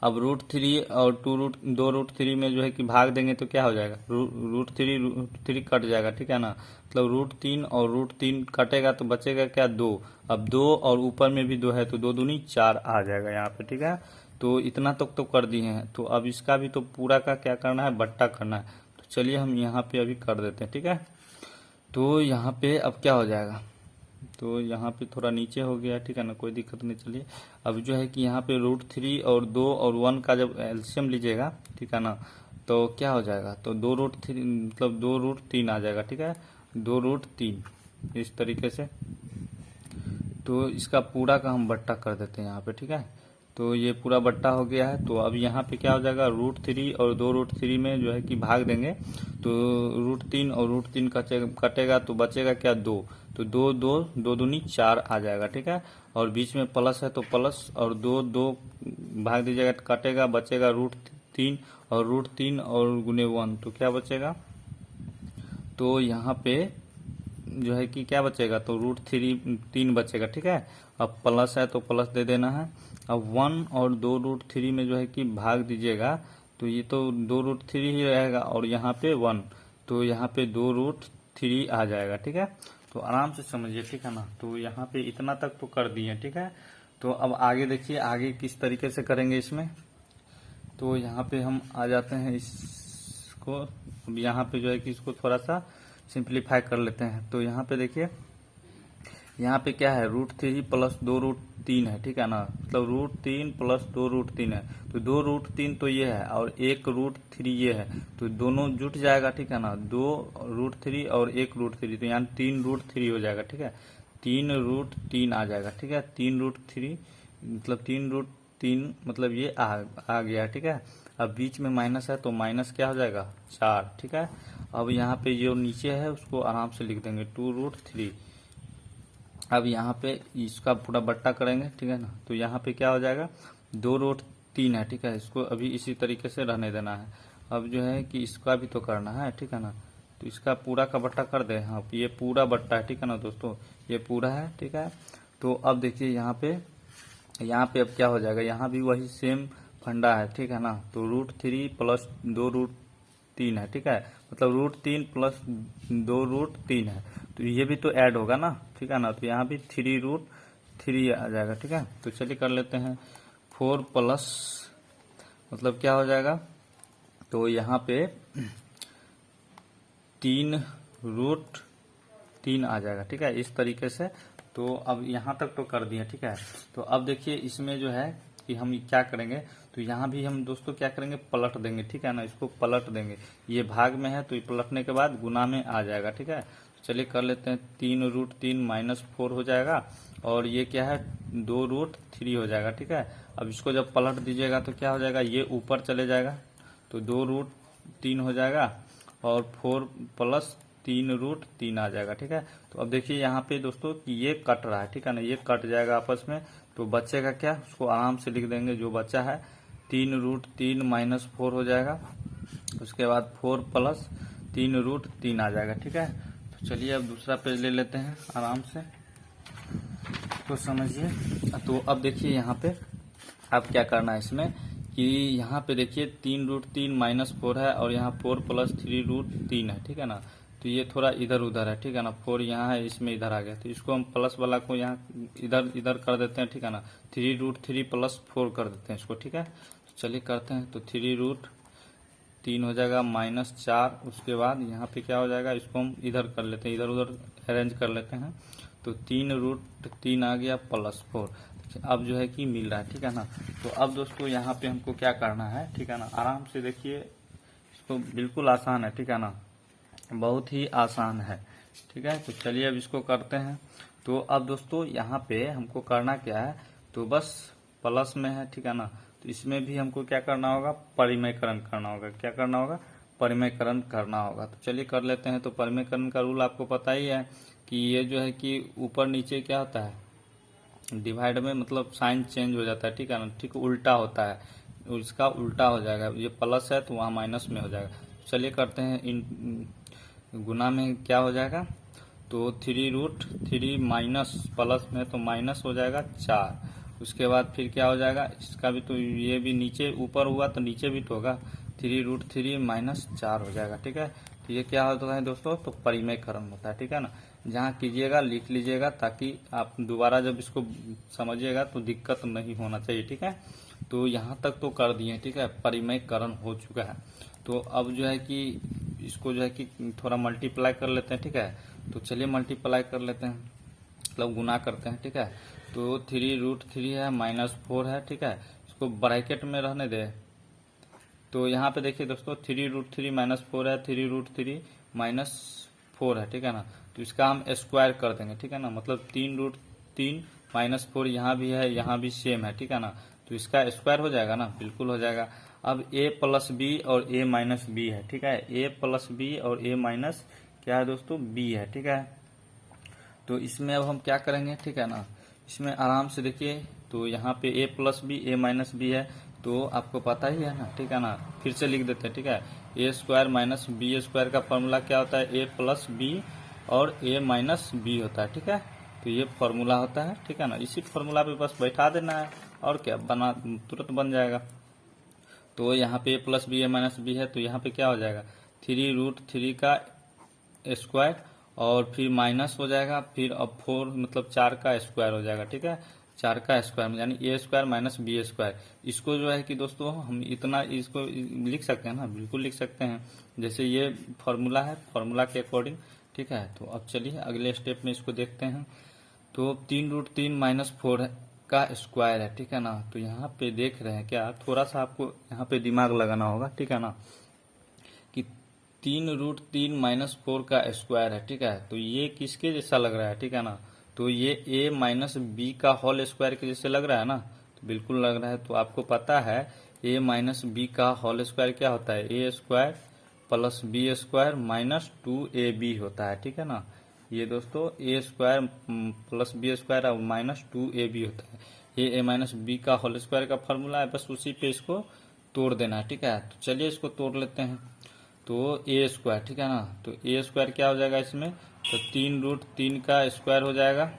[SPEAKER 1] अब √3 और 2√3 में जो है कि भाग देंगे तो क्या हो जाएगा, √3 कट जाएगा, ठीक है ना। मतलब √3 और √3 कटेगा तो बचेगा क्या, 2। अब 2 और ऊपर में भी 2 है तो 2 दूनी 4 आ जाएगा यहाँ पे, ठीक है। तो इतना तक तो कर दिए हैं। तो अब इसका भी तो पूरा का क्या करना है, बट्टा करना है। तो चलिए हम यहाँ पे अभी कर देते हैं, ठीक है। तो यहाँ पे अब क्या हो जाएगा, तो यहाँ पे थोड़ा नीचे हो गया, ठीक है ना, कोई दिक्कत नहीं। चलिए अब जो है कि यहाँ पे √3 और 2 और 1 का जब एलसीएम लीजिएगा, ठीक है ना, तो क्या हो जाएगा, तो 2√3 मतलब 2√3 आ जाएगा, ठीक है, 2√3 इस तरीके से। तो इसका पूरा का हम बट्टा कर देते हैं यहाँ पे, ठीक है। तो ये पूरा बट्टा हो गया है। तो अब यहाँ पे क्या हो जाएगा, √3 और 2√3 में जो है कि भाग देंगे तो √3 और √3 कटेगा तो बचेगा क्या, 2। तो 2 2 2 दूनी 4 आ जाएगा, ठीक है। और बीच में प्लस है तो प्लस, और 2 2 भाग दीजिएगा कटेगा, बचेगा √3 और √3 और गुने 1, तो क्या बचेगा, तो यहाँ पे जो है कि क्या बचेगा, तो √3 बचेगा, ठीक है। अब प्लस है तो प्लस दे देना है। अब 1 और 2√3 में जो है कि भाग दीजिएगा तो ये तो 2√3 ही रहेगा, और यहाँ पे 1, तो यहाँ पे 2√3 आ जाएगा, ठीक है। तो आराम से समझिए, ठीक है ना। तो यहाँ पे इतना तक तो कर दिए, ठीक है। तो अब आगे देखिए, आगे किस तरीके से करेंगे इसमें। तो यहाँ पे हम आ जाते हैं इसको, अब यहाँ पे जो है कि इसको थोड़ा सा सिंप्लीफाई कर लेते हैं। तो यहाँ पे देखिए, यहाँ पे क्या है, √3 प्लस 2√3 है, ठीक है ना। मतलब √3 प्लस 2√3 है, तो 2√3 तो ये है और 1√3 ये है, तो दोनों जुट जाएगा, ठीक है ना। 2√3 और 1√3, तो यहाँ 3√3 हो जाएगा, ठीक है। 3√3 आ जाएगा, ठीक है। 3√3 मतलब 3√3 मतलब ये आ गया, ठीक है। अब बीच में माइनस है तो माइनस क्या हो जाएगा, 4, ठीक है। अब यहाँ पे जो नीचे है उसको आराम से लिख देंगे 2√3। अब यहाँ पे इसका पूरा बट्टा करेंगे, ठीक है ना। तो यहाँ पे क्या हो जाएगा, 2√3 है, ठीक है। इसको अभी इसी तरीके से रहने देना है। अब जो है कि इसका भी तो करना है, ठीक है ना। तो इसका पूरा का बट्टा कर दे, हाँ ये पूरा बट्टा है, ठीक है ना दोस्तों, ये पूरा है, ठीक है। तो अब देखिए यहाँ पे अब क्या हो जाएगा, यहाँ भी वही सेम फंडा है, ठीक है ना। तो √3 प्लस 2√3 है, ठीक है। मतलब √3 प्लस 2√3 है, तो ये भी तो ऐड होगा ना, ठीक है ना। तो यहाँ भी 3√3 आ जाएगा, ठीक है। तो चलिए कर लेते हैं। 4 प्लस मतलब क्या हो जाएगा, तो यहाँ पे 3√3 आ जाएगा, ठीक है, इस तरीके से। तो अब यहाँ तक तो कर दिए, ठीक है। तो अब देखिए इसमें जो है कि हम क्या करेंगे, तो यहाँ भी हम दोस्तों क्या करेंगे, पलट देंगे, ठीक है ना, इसको पलट देंगे। ये भाग में है तो ये पलटने के बाद गुना में आ जाएगा, ठीक है। तो चलिए कर लेते हैं, 3√3 -4 हो जाएगा और ये क्या है 2√3 हो जाएगा, ठीक है। अब इसको जब पलट दीजिएगा तो क्या हो जाएगा, ये ऊपर चले जाएगा तो 2√3 हो जाएगा और 4 + 3√3 आ जाएगा, ठीक है। तो अब देखिए यहाँ पे दोस्तों कि ये कट रहा है, ठीक है ना, ये कट जाएगा आपस में, तो बचेगा क्या, उसको आराम से लिख देंगे जो बचा है 3√3 -4 हो जाएगा, उसके बाद 4 + 3√3 आ जाएगा, ठीक है। तो चलिए अब दूसरा पेज ले लेते हैं आराम से, तो समझिए। तो अब देखिए यहाँ पे अब क्या करना है इसमें कि यहाँ पे देखिए 3√3 -4 है और यहाँ 4 + 3√3 है, ठीक है ना। तो ये थोड़ा इधर उधर है, ठीक है ना, 4 यहाँ है, इसमें इधर आ गया, तो इसको हम प्लस वाला को यहाँ इधर इधर कर देते हैं, ठीक है ना। 3√3 + 4 कर देते हैं इसको, ठीक है। तो चलिए करते हैं, तो 3√3 हो जाएगा -4, उसके बाद यहाँ पे क्या हो जाएगा, इसको हम इधर कर लेते हैं, इधर उधर अरेंज कर लेते हैं। तो 3√3 आ गया +4, अब जो है कि मिल रहा है, ठीक है ना। तो अब दोस्तों यहाँ पे हमको क्या करना है, ठीक है ना, आराम से देखिए, इसको बिल्कुल आसान है, ठीक है ना, बहुत ही आसान है, ठीक है। तो चलिए अब इसको करते हैं। तो अब दोस्तों यहाँ पे हमको करना क्या है, तो बस प्लस में है, ठीक है ना, तो इसमें भी हमको क्या करना होगा, परिमेयकरण करना होगा। क्या करना होगा, परिमेयकरण करना होगा। तो चलिए कर लेते हैं। तो परिमेयकरण का रूल आपको पता ही है कि ये जो है कि ऊपर नीचे क्या होता है, डिवाइड में मतलब साइन चेंज हो जाता है, ठीक है ना, ठीक उल्टा होता है, इसका उल्टा हो जाएगा, ये प्लस है तो वहाँ माइनस में हो जाएगा। चलिए करते हैं, इन गुना में क्या हो जाएगा, तो 3√3 माइनस प्लस में तो माइनस हो जाएगा 4, उसके बाद फिर क्या हो जाएगा, इसका भी तो ये भी नीचे ऊपर हुआ तो नीचे भी तो होगा, 3√3 - 4 हो जाएगा, ठीक है। तो ये क्या होता है दोस्तों, तो परिमेयकरण होता है, ठीक है ना। जहाँ कीजिएगा लिख लीजिएगा ताकि आप दोबारा जब इसको समझिएगा तो दिक्कत नहीं होना चाहिए, ठीक है। तो यहाँ तक तो कर दिए, ठीक है, परिमेयकरण हो चुका है। तो अब जो है कि इसको जो है कि थोड़ा मल्टीप्लाई कर लेते हैं, ठीक है। तो चलिए मल्टीप्लाई कर लेते हैं, मतलब गुना करते हैं, ठीक है। तो 3√3 है -4 है, ठीक है, इसको ब्रैकेट में रहने दे। तो यहाँ पे देखिए दोस्तों 3√3 -4 है, 3√3 -4 है, ठीक है ना। तो इसका हम स्क्वायर कर देंगे, ठीक है ना, मतलब 3√3 -4 यहाँ भी है, यहाँ भी सेम है, ठीक है ना। तो इसका स्क्वायर हो जाएगा ना, बिल्कुल हो जाएगा। अब a + b और a - b है, ठीक है, a + b और a क्या है दोस्तों, b है, ठीक है। तो इसमें अब हम क्या करेंगे, ठीक है ना, इसमें आराम से देखिए, तो यहाँ पे a + b a - b है, तो आपको पता ही है ना, ठीक है ना, फिर से लिख देते हैं, ठीक है। a² - b² का फॉर्मूला क्या होता है, a + b और a - b होता है, ठीक है। तो ये फॉर्मूला होता है, ठीक है ना, इसी फॉर्मूला पे बस बैठा देना है और क्या बना, तुरंत बन जाएगा। तो यहाँ पे a + b a - b है, तो यहाँ पे क्या हो जाएगा, 3√3 का स्क्वायर और फिर माइनस हो जाएगा, फिर अब 4 मतलब 4 का स्क्वायर हो जाएगा, ठीक है, 4 का स्क्वायर यानी a² - b²। इसको जो है कि दोस्तों हम इतना इसको लिख सकते हैं ना, बिल्कुल लिख सकते हैं, जैसे ये फॉर्मूला है, फॉर्मूला के अकॉर्डिंग, ठीक है। तो अब चलिए अगले स्टेप में इसको देखते हैं। तो 3√3 - 4 का स्क्वायर है, ठीक है ना। तो यहाँ पे देख रहे हैं क्या, थोड़ा सा आपको यहाँ पे दिमाग लगाना होगा, ठीक है ना, कि 3√3 - 4 का स्क्वायर है, ठीक है। तो ये किसके जैसा लग रहा है, ठीक है ना, तो ये a - b का होल स्क्वायर के जैसे लग रहा है ना, तो बिल्कुल लग रहा है। तो आपको पता है a - b का होल स्क्वायर क्या होता है, a² + b² - 2ab होता है, ठीक है ना। ये दोस्तों a² + b² और -2ab होता है, ये a - b का होल स्क्वायर का फॉर्मूला है, बस उसी पे इसको तोड़ देना है, ठीक है। तो चलिए इसको तोड़ लेते हैं। तो a², ठीक है ना, तो a² क्या हो जाएगा इसमें, तो 3√3 का स्क्वायर हो जाएगा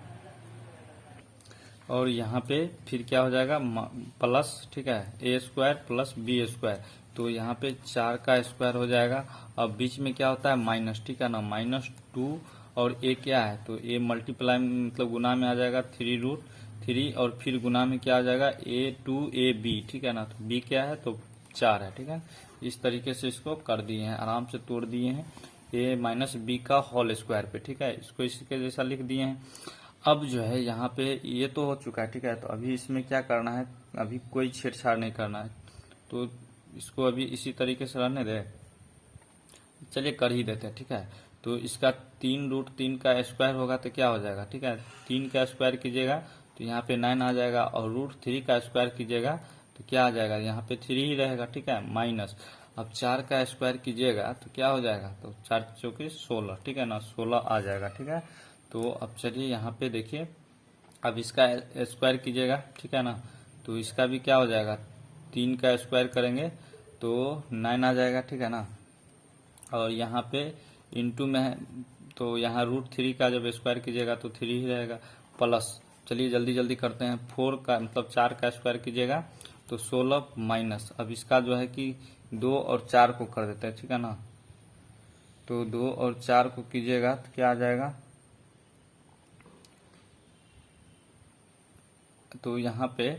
[SPEAKER 1] और यहाँ पे फिर क्या हो जाएगा प्लस, ठीक है, a² + b², तो यहाँ पे 4 का स्क्वायर हो जाएगा। अब बीच में क्या होता है माइनस, ठीक है ना, -2 और a क्या है, तो a मल्टीप्लाई मतलब गुना में आ जाएगा 3√3 और फिर गुना में क्या आ जाएगा a2ab, ठीक है ना। तो b क्या है, तो 4 है, ठीक है। इस तरीके से इसको कर दिए हैं, आराम से तोड़ दिए हैं a - b का होल स्क्वायर पे, ठीक है, इसको इसके जैसा लिख दिए हैं। अब जो है यहाँ पे ये तो हो चुका है, ठीक है। तो अभी इसमें क्या करना है, अभी कोई छेड़छाड़ नहीं करना है, तो इसको अभी इसी तरीके से रहने दे, चलिए कर ही देते हैं, ठीक है। तो इसका 3√3 का स्क्वायर होगा तो क्या हो जाएगा, ठीक है। 3 का स्क्वायर कीजिएगा तो यहाँ पे 9 आ जाएगा, और √3 का स्क्वायर कीजिएगा तो क्या आ जाएगा, यहाँ पे 3 ही रहेगा, ठीक है, माइनस। अब 4 का स्क्वायर कीजिएगा तो क्या हो जाएगा, तो 4 चौके 16, ठीक है ना, 16 आ जाएगा, ठीक है। तो अब चलिए यहाँ पे देखिए, अब इसका स्क्वायर कीजिएगा, ठीक है ना, तो इसका भी क्या हो जाएगा, 3 का स्क्वायर करेंगे तो 9 आ जाएगा, ठीक है ना। और यहाँ पे इंटू में है, तो यहाँ √3 का जब स्क्वायर कीजिएगा तो 3 ही रहेगा, प्लस, चलिए जल्दी जल्दी करते हैं, 4 का मतलब 4 का स्क्वायर कीजिएगा तो 16 माइनस, अब इसका जो है कि 2 और 4 को कर देते हैं, ठीक है ना। तो 2 और 4 को कीजिएगा तो क्या आ जाएगा, तो यहाँ पे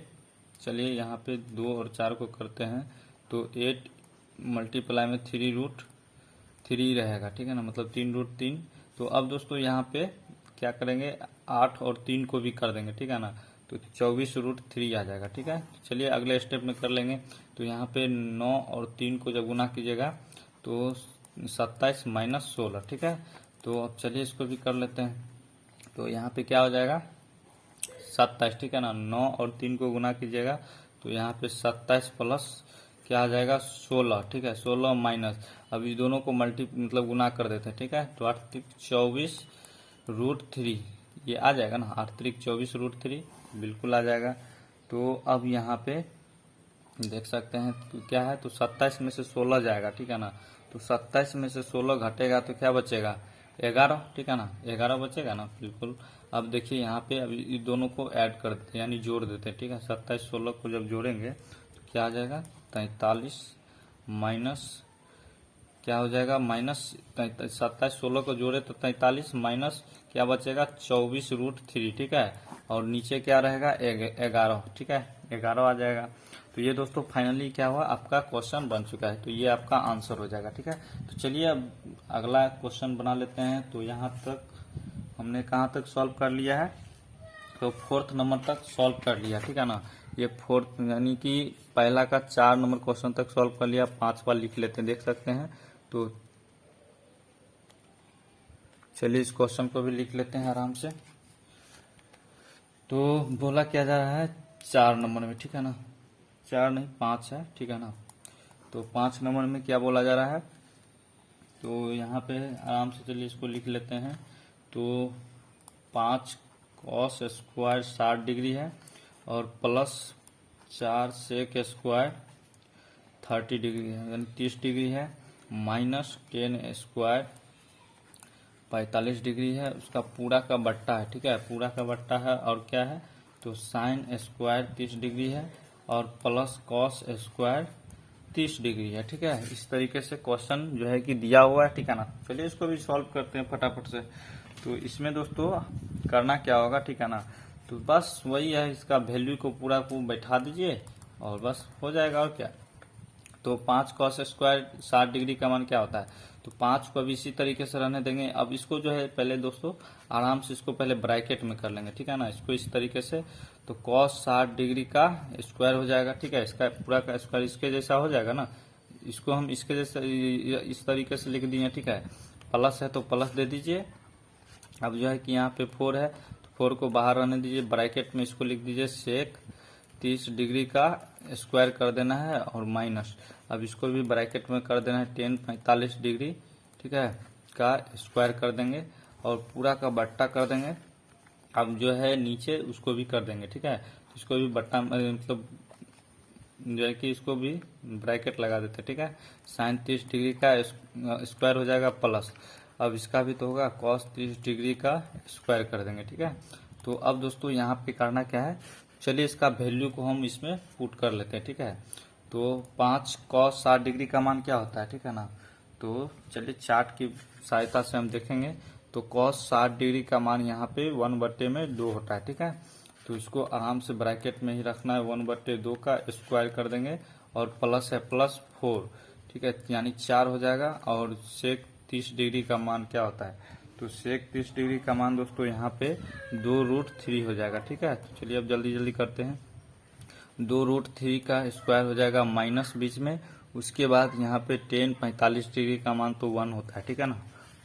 [SPEAKER 1] चलिए यहाँ पे 2 और 4 को करते हैं तो 8 मल्टीप्लाई में 3√3 रहेगा, ठीक है ना, मतलब 3√3। तो अब दोस्तों यहाँ पे क्या करेंगे, 8 और 3 को भी कर देंगे, ठीक है ना, तो 24√3 आ जाएगा, ठीक है। चलिए अगले स्टेप में कर लेंगे। तो यहाँ पे 9 और 3 को जब गुना कीजिएगा तो 27 माइनस 16, ठीक है। तो अब चलिए इसको भी कर लेते हैं। तो यहाँ पे क्या हो जाएगा, 27, ठीक है ना, 9 और 3 को गुना कीजिएगा तो यहाँ पे 27 प्लस क्या आ जाएगा, 16, ठीक है, 16 माइनस, अब इस दोनों को मतलब गुना कर देते हैं, ठीक है। तो 8 3 24√3 ये आ जाएगा ना, 8 3 24√3 बिल्कुल आ जाएगा। तो अब यहाँ पे देख सकते हैं तो क्या है, तो 27 में से 16 जाएगा, ठीक है ना, तो 27 में से 16 घटेगा तो क्या बचेगा, 11, ठीक है ना, 11 बचेगा ना, बिल्कुल। अब देखिए यहाँ पे अभी इन दोनों को ऐड कर देते हैं, यानी जोड़ देते हैं, ठीक है। 27 16 को जब जोड़ेंगे तो क्या आ जाएगा, 43 माइनस क्या हो जाएगा, माइनस 27 16 को जोड़े तो 43 माइनस क्या बचेगा, 24√3, ठीक है। और नीचे क्या रहेगा, 11, ठीक है, 11 आ जाएगा। तो ये दोस्तों फाइनली क्या हुआ, आपका क्वेश्चन बन चुका है, तो ये आपका आंसर हो जाएगा, ठीक है। तो चलिए अब अगला क्वेश्चन बना लेते हैं। तो यहाँ तक हमने कहाँ तक सॉल्व कर लिया है, तो 4th नंबर तक सॉल्व कर लिया, ठीक है ना। ये 4th यानी कि पहला का 4 नंबर क्वेश्चन तक सॉल्व कर लिया, 5 बार लिख लेते हैं, देख सकते हैं। तो चलिए इस क्वेश्चन को भी लिख लेते हैं आराम से। तो बोला क्या जा रहा है 4 नंबर में, ठीक है ना, 4 नहीं 5 है, ठीक है ना। तो 5 नंबर में क्या बोला जा रहा है, तो यहाँ पे आराम से चलिए इसको लिख लेते हैं। तो 5 cos स्क्वायर 60 डिग्री है, और प्लस 4 sec स्क्वायर 30 डिग्री है, यानी 30 डिग्री है, माइनस 10 स्क्वायर 45 डिग्री है, उसका पूरा का बट्टा है, ठीक है, पूरा का बट्टा है। और क्या है, तो साइन स्क्वायर 30 डिग्री है, और प्लस कॉस स्क्वायर 30 डिग्री है, ठीक है। इस तरीके से क्वेश्चन जो है कि दिया हुआ है, ठीक है ना। चलिए इसको भी सॉल्व करते हैं फटाफट से। तो इसमें दोस्तों करना क्या होगा, ठीक है ना, तो बस वही है, इसका वैल्यू को पूरा को बैठा दीजिए और बस हो जाएगा, और क्या। तो 5 cos स्क्वायर 60 डिग्री का मान क्या होता है, तो 5 को अभी इसी तरीके से रहने देंगे। अब इसको जो है पहले दोस्तों आराम से इसको पहले ब्रैकेट में कर लेंगे, ठीक है ना, इसको इस तरीके से। तो cos 60 डिग्री का स्क्वायर हो जाएगा, ठीक है, इसका पूरा का स्क्वायर इसके जैसा हो जाएगा ना, इसको हम इसके जैसा इस तरीके से लिख दिए, ठीक है। प्लस है तो प्लस दे दीजिए। अब जो है कि यहाँ पे 4 है तो 4 को बाहर रहने दीजिए, ब्रैकेट में इसको लिख दीजिए सेक 30 डिग्री का स्क्वायर कर देना है, और माइनस अब इसको भी ब्रैकेट में कर देना है 10 45 डिग्री, ठीक है, का स्क्वायर कर देंगे, और पूरा का बट्टा कर देंगे। अब जो है नीचे उसको भी कर देंगे, ठीक है, तो इसको भी बट्टा मतलब जो है कि इसको भी ब्रैकेट लगा देते हैं, ठीक है। साइन 30 डिग्री का स्क्वायर हो जाएगा प्लस, अब इसका भी तो होगा cos 30 डिग्री का स्क्वायर कर देंगे, ठीक है। तो अब दोस्तों यहाँ पे करना क्या है, चलिए इसका वैल्यू को हम इसमें पुट कर लेते हैं, ठीक है। तो 5 cos 60 डिग्री का मान क्या होता है, ठीक है ना। तो चलिए चार्ट की सहायता से हम देखेंगे। तो cos 60 डिग्री का मान यहाँ पे 1/2 होता है, ठीक है। तो इसको आराम से ब्रैकेट में ही रखना है, 1/2 का स्क्वायर कर देंगे, और प्लस है प्लस 4, ठीक है, यानी 4 हो जाएगा। और सेक 30 डिग्री का मान क्या होता है, तो सेक 30 डिग्री का मान दोस्तों यहाँ पे 2√3 हो जाएगा, ठीक है। तो चलिए अब जल्दी जल्दी करते हैं। 2√3 का स्क्वायर हो जाएगा माइनस बीच में, उसके बाद यहाँ पे 10 45 डिग्री का मान तो 1 होता है, ठीक है ना,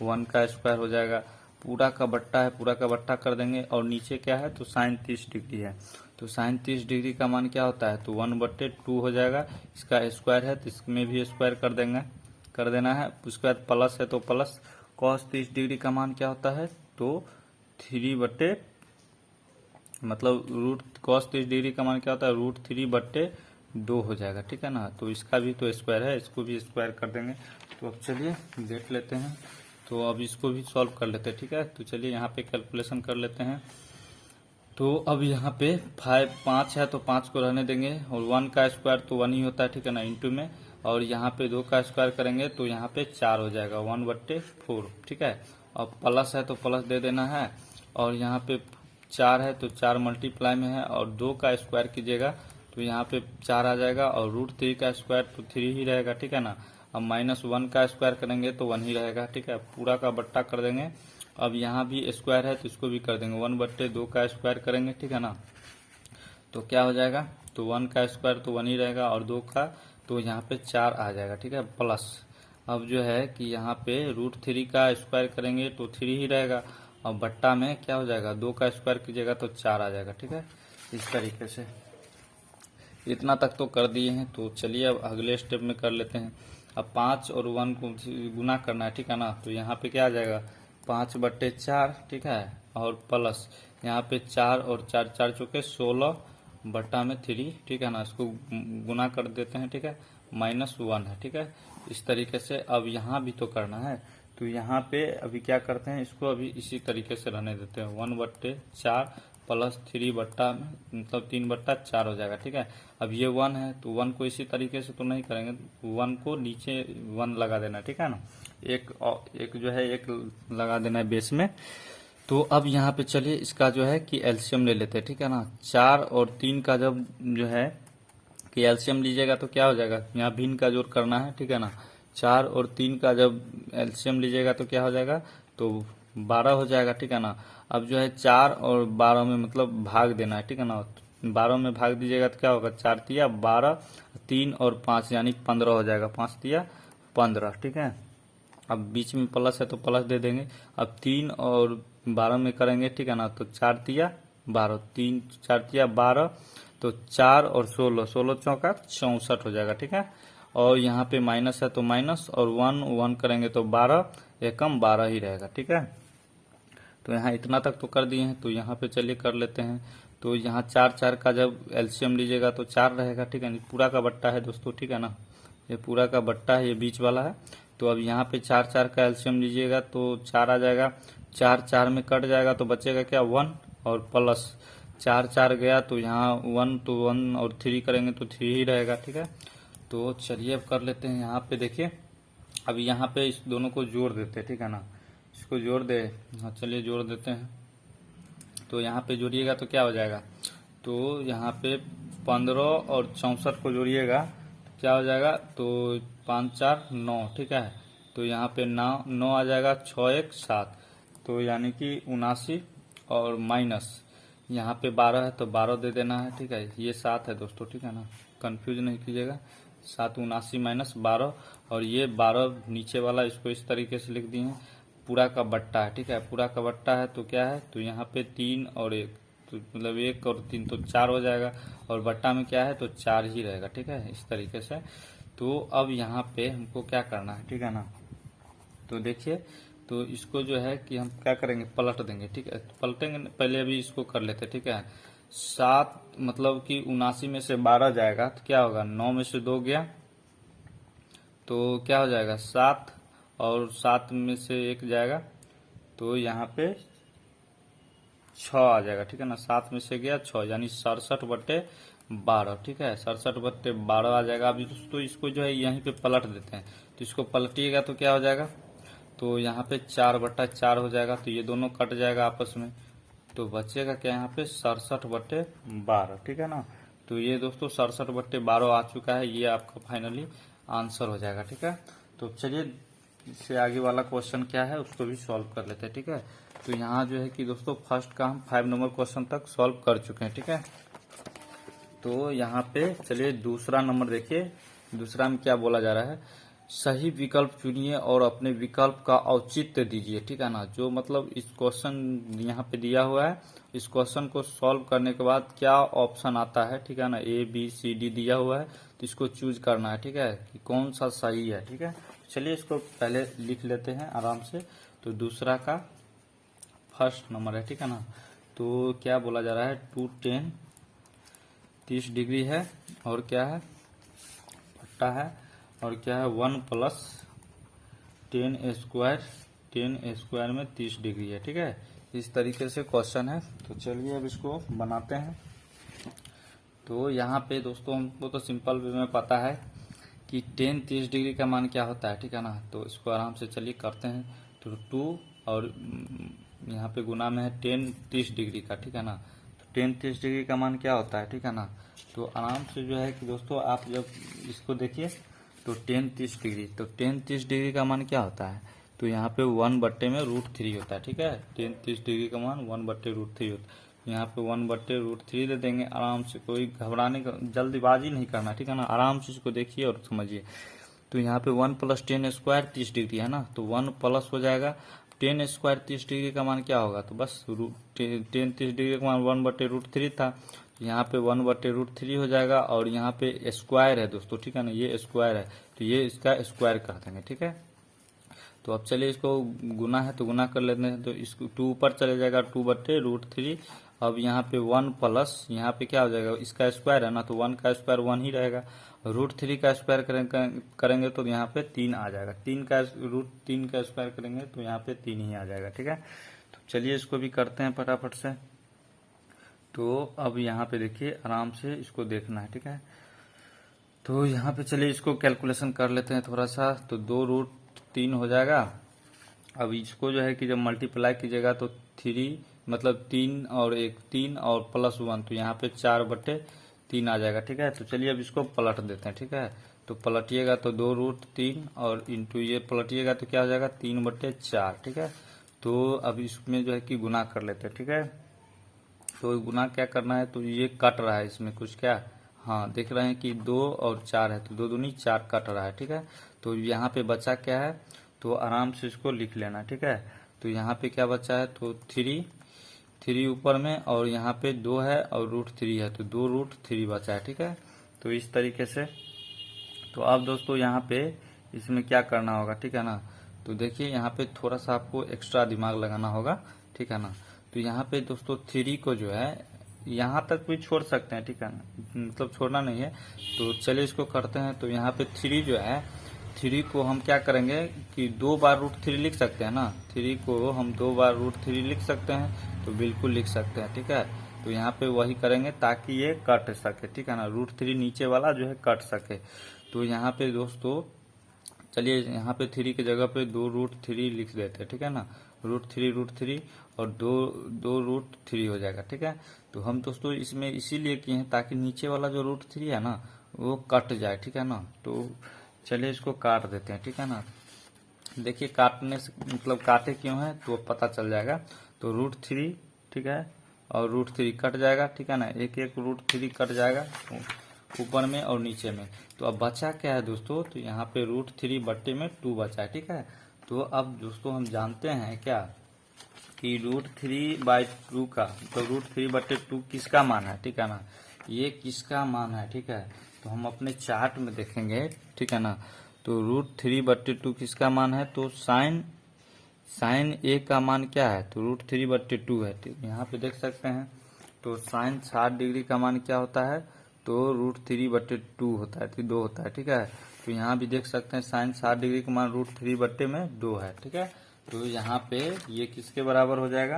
[SPEAKER 1] 1 का स्क्वायर हो जाएगा। पूरा का बट्टा है, पूरा का बट्टा कर देंगे, और नीचे क्या है तो साइन 30 डिग्री है, तो साइन 30 डिग्री का मान क्या होता है तो 1/2 हो जाएगा। इसका स्क्वायर है तो इसमें भी स्क्वायर कर देना है। उसके बाद प्लस है तो प्लस कॉस 30 डिग्री का मान क्या होता है तो 3 मतलब रूट कॉस 30 डिग्री का मान क्या होता है √3/2 हो जाएगा, ठीक है ना। तो इसका भी तो स्क्वायर है, इसको भी स्क्वायर कर देंगे। तो अब चलिए देख लेते हैं, तो अब इसको भी सॉल्व कर लेते हैं, ठीक है। तो चलिए यहाँ पे कैलकुलेशन कर लेते हैं। तो अब यहाँ पे 5 है तो 5 को रहने देंगे, और 1 का स्क्वायर तो 1 ही होता है, ठीक है ना, इंटू में, और यहाँ पे 2 का स्क्वायर करेंगे तो यहाँ पे 4 हो जाएगा 1/4, ठीक है। अब प्लस है तो प्लस दे देना है, और यहाँ पे 4 है तो 4 मल्टीप्लाई में है, और 2 का स्क्वायर कीजिएगा तो यहाँ पे 4 आ जाएगा, और √3 का स्क्वायर तो 3 ही रहेगा, ठीक है ना। अब -1 का स्क्वायर करेंगे तो 1 ही रहेगा, ठीक है। पूरा का बट्टा कर देंगे। अब यहाँ भी स्क्वायर है तो इसको भी कर देंगे, 1/2 का स्क्वायर करेंगे, ठीक है ना। तो क्या हो जाएगा तो 1 का स्क्वायर तो 1 ही रहेगा, और 2 का तो यहाँ पे 4 आ जाएगा, ठीक है, प्लस। अब जो है कि यहाँ पे √3 का स्क्वायर करेंगे तो 3 ही रहेगा, और बट्टा में क्या हो जाएगा 2 का स्क्वायर कीजिएगा तो 4 आ जाएगा, ठीक है। इस तरीके से इतना तक तो कर दिए हैं। तो चलिए अब अगले स्टेप में कर लेते हैं। अब 5 और 1 को गुना करना है, ठीक है ना। तो यहाँ पे क्या आ जाएगा 5/4, ठीक है, और प्लस यहाँ पे 4 और 4 4 चौके 16/3, ठीक है ना। इसको गुना कर देते हैं, ठीक है, -1 है, ठीक है। इस तरीके से अब यहाँ भी तो करना है। तो यहाँ पे अभी क्या करते हैं, इसको अभी इसी तरीके से रहने देते हैं, 1/4 प्लस 3 बट्टा मतलब 3/4 हो जाएगा, ठीक है। अब ये 1 है तो 1 को इसी तरीके से तो नहीं करेंगे, 1 को नीचे 1 लगा देना, ठीक है ना, एक जो है एक लगा देना है बेस में। तो अब यहाँ पे चलिए इसका जो है कि एलसीएम ले लेते हैं, ठीक है ना। 4 और 3 का जब जो है कि एलसीएम लीजिएगा तो क्या हो जाएगा, यहाँ भिन्न का जोड़ करना है, ठीक है ना। 4 और 3 का जब एलसीएम लीजिएगा तो क्या हो जाएगा तो 12 हो जाएगा, ठीक है ना। अब जो है 4 और 12 में मतलब भाग देना है, ठीक है ना। 12 में भाग दीजिएगा तो क्या होगा 4 तिया 12, 3 और 5 यानी 15 हो जाएगा, 5 तिया 15, ठीक है। अब बीच में प्लस है तो प्लस दे देंगे। अब 3 और 12 में करेंगे, ठीक है ना, तो 4 तिया 12, 3 4 तिया 12, तो 4 और 16 16 चौका 64 हो जाएगा, ठीक है। और यहाँ पे माइनस है तो माइनस, और 1 करेंगे तो 12 एकम 12 ही रहेगा, ठीक है। तो यहाँ इतना तक तो कर दिए हैं। तो यहाँ पे चलिए कर लेते हैं। तो यहाँ 4 4 का जब एलसीएम लीजिएगा तो 4 रहेगा, ठीक है। पूरा का बट्टा है दोस्तों, ठीक है ना, ये पूरा का बट्टा है, ये बीच वाला है। तो अब यहाँ पे 4 4 का एलसीएम लीजिएगा तो 4 आ जाएगा, 4 4 में कट जाएगा तो बचेगा क्या 1, और प्लस 4 4 गया तो यहाँ 1 तो 1 और 3 करेंगे तो 3 ही रहेगा, ठीक है। तो चलिए अब कर लेते हैं। यहाँ पे देखिए अब यहाँ पे इस दोनों को जोड़ देते हैं, ठीक है ना, इसको जोड़ दे, हाँ चलिए जोड़ देते हैं। तो यहाँ पे जोड़िएगा तो क्या हो जाएगा, तो यहाँ पे 15 और 64 को जोड़िएगा तो क्या हो जाएगा, तो 5 4 9, ठीक है। तो यहाँ पे 9 आ जाएगा, 6 1 7, तो यानी कि 79, और माइनस यहाँ पे 12 है तो 12 दे देना है, ठीक है। ये 7 है दोस्तों, ठीक है ना, कंफ्यूज नहीं कीजिएगा। 7 79 -12, और ये 12 नीचे वाला इसको इस तरीके से लिख दिए हैं। पूरा का बट्टा है, ठीक है, पूरा का बट्टा है तो क्या है तो यहाँ पे 3 और 1, तो मतलब 1 और 3 तो 4 हो जाएगा, और बट्टा में क्या है तो 4 ही रहेगा, ठीक है, इस तरीके से। तो अब यहाँ पे हमको क्या करना है, ठीक है ना। तो देखिए तो इसको जो है कि हम क्या करेंगे पलट देंगे, ठीक है। पलटेंगे पहले अभी इसको कर लेते हैं, ठीक है। 7 मतलब कि 79 में से 12 जाएगा तो क्या होगा, 9 में से 2 गया तो क्या हो जाएगा 7, और 7 में से 1 जाएगा तो यहाँ पे 6 आ जाएगा, ठीक है ना। 7 में से गया 6 यानी 67/12, ठीक है, 67/12 आ जाएगा। अभी दोस्तों इसको जो है यहीं पे पलट देते हैं, तो इसको पलटिएगा तो क्या हो जाएगा, तो यहाँ पे 4/4 हो जाएगा, तो ये दोनों कट जाएगा आपस में, तो बचेगा क्या यहाँ पे 67/12, ठीक है ना। तो ये दोस्तों 67/12 आ चुका है, ये आपका फाइनली आंसर हो जाएगा, ठीक है। तो चलिए इससे आगे वाला क्वेश्चन क्या है उसको भी सॉल्व कर लेते हैं, ठीक है। तो यहाँ जो है कि दोस्तों फर्स्ट का हम 5 नंबर क्वेश्चन तक सॉल्व कर चुके हैं, ठीक है। तो यहाँ पे चलिए दूसरा नंबर देखिए, दूसरा में क्या बोला जा रहा है, सही विकल्प चुनिए और अपने विकल्प का औचित्य दीजिए, ठीक है ना। जो मतलब इस क्वेश्चन यहाँ पे दिया हुआ है, इस क्वेश्चन को सॉल्व करने के बाद क्या ऑप्शन आता है, ठीक है ना, ए बी सी डी दिया हुआ है, तो इसको चूज करना है, ठीक है, कि कौन सा सही है, ठीक है। चलिए इसको पहले लिख लेते हैं आराम से। तो दूसरा का फर्स्ट नंबर है, ठीक है ना। तो क्या बोला जा रहा है, 210 30 डिग्री है, और क्या है, पट्टा है, और क्या है 1 + 10 स्क्वायर, 10 स्क्वायर में 30 डिग्री है, ठीक है। इस तरीके से क्वेश्चन है। तो चलिए अब इसको बनाते हैं। तो यहाँ पे दोस्तों हमको तो सिंपल वे में पता है कि 10 30 डिग्री का मान क्या होता है, ठीक है ना। तो इसको आराम से चलिए करते हैं। तो 2 और यहाँ पे गुना में है 10 30 डिग्री का, ठीक है ना। तो 10 30 डिग्री का मान क्या होता है, ठीक है ना। तो आराम से जो है कि दोस्तों आप जब इसको देखिए तो 10 30 डिग्री, तो 10 30 डिग्री का मान क्या होता है, तो यहाँ पे 1/√3 होता है, ठीक है। 10 30 डिग्री का मान 1/√3 होता है। यहाँ पे 1/√3 दे देंगे आराम से, कोई घबराने का जल्दबाजी नहीं करना, ठीक है ना। आराम से इसको देखिए और समझिए। तो यहाँ पे 1 + 10 स्क्वायर 30 डिग्री है ना, तो 1 प्लस हो जाएगा 10 स्क्वायर 30 डिग्री का मान क्या होगा, तो बस 10 30 डिग्री का मान 1/√3 था, यहाँ पे 1/√3 हो जाएगा, और यहाँ पे स्क्वायर है दोस्तों, ठीक है ना, ये स्क्वायर है, तो ये इसका स्क्वायर कर देंगे, ठीक है। तो अब चलिए इसको गुना है तो गुना कर लेते हैं। तो इसको 2 ऊपर चले जाएगा, 2/√3। अब यहाँ पे 1 प्लस, यहाँ पे क्या हो जाएगा, इसका स्क्वायर है ना, तो 1 का स्क्वायर 1 ही रहेगा। √3 का स्क्वायर करेंगे तो यहाँ पे 3 आ जाएगा। 3 का स्क्वायर करेंगे तो यहाँ पे 3 ही आ जाएगा, ठीक है। तो चलिए इसको भी करते हैं फटाफट से। तो अब यहाँ पे देखिए आराम से इसको देखना है, ठीक है। तो यहाँ पे चलिए इसको कैलकुलेशन कर लेते हैं थोड़ा सा। तो 2√3 हो जाएगा। अब इसको जो है कि जब मल्टीप्लाई कीजिएगा तो 3 मतलब 3 और 1 3 और +1, तो यहाँ पे 4/3 आ जाएगा, ठीक है। तो चलिए अब इसको पलट देते हैं, ठीक है। तो पलटिएगा तो 2√3 और इंटू ये पलटिएगा तो क्या हो जाएगा 3/4, ठीक है। तो अब इसमें जो है कि गुना कर लेते हैं, ठीक है। तो गुना क्या करना है, तो ये कट रहा है इसमें कुछ क्या, हाँ देख रहे हैं कि 2 और 4 है, तो 2 दूनी 4 कट रहा है, ठीक है। तो यहाँ पे बचा क्या है, तो आराम से इसको लिख लेना, ठीक है। तो यहाँ पे क्या बचा है, तो 3 ऊपर में, और यहाँ पे 2 है और √3 है, तो 2√3 बचा है, ठीक है। तो इस तरीके से। तो अब दोस्तों यहाँ पे इसमें क्या करना होगा, ठीक है ना। तो देखिए यहाँ पे थोड़ा सा आपको एक्स्ट्रा दिमाग लगाना होगा, ठीक है ना। तो यहाँ पे दोस्तों 3 को जो है यहाँ तक भी छोड़ सकते हैं, ठीक है ना, मतलब छोड़ना नहीं है। तो चलिए इसको करते हैं। तो यहाँ पे 3 जो है, 3 को हम क्या करेंगे कि 2 बार √3 लिख सकते हैं ना, 3 को हम 2 बार √3 लिख सकते हैं, तो बिल्कुल लिख सकते हैं, ठीक है। तो यहाँ पे वही करेंगे ताकि ये कट सके, ठीक है ना, √3 नीचे वाला जो है कट सके। तो यहाँ पे दोस्तों चलिए यहाँ पे 3 की जगह पे 2√3 लिख देते हैं, ठीक है ना, √3 और 2√3 हो जाएगा, ठीक है। तो हम दोस्तों इसमें इसीलिए किए हैं ताकि नीचे वाला जो √3 है ना वो कट जाए, ठीक है ना। तो चलिए इसको काट देते हैं, ठीक है ना। देखिए काटने से मतलब काटे क्यों है तो पता चल जाएगा। तो √3, ठीक है, और √3 कट जाएगा, ठीक है ना, एक √3 कट जाएगा ऊपर में और नीचे में। तो अब बचा क्या है दोस्तों, तो यहाँ पे √3/2 बचा है, ठीक है। तो अब दोस्तों हम जानते हैं क्या कि √3/2 का, तो √3/2 किसका मान है, ठीक है ना, ये किसका मान है, ठीक है। तो हम अपने चार्ट में देखेंगे, ठीक है ना। तो √3/2 किसका मान है, तो साइन ए का मान क्या है, तो √3/2 है, ठीक, यहाँ पे देख सकते हैं। तो साइन 60 डिग्री का मान क्या होता है, तो √3/2 होता है, 2 होता है, ठीक है। तो यहाँ भी देख सकते हैं साइन 60 डिग्री का मान √3/2 है, ठीक है। तो यहाँ पे ये किसके बराबर हो जाएगा,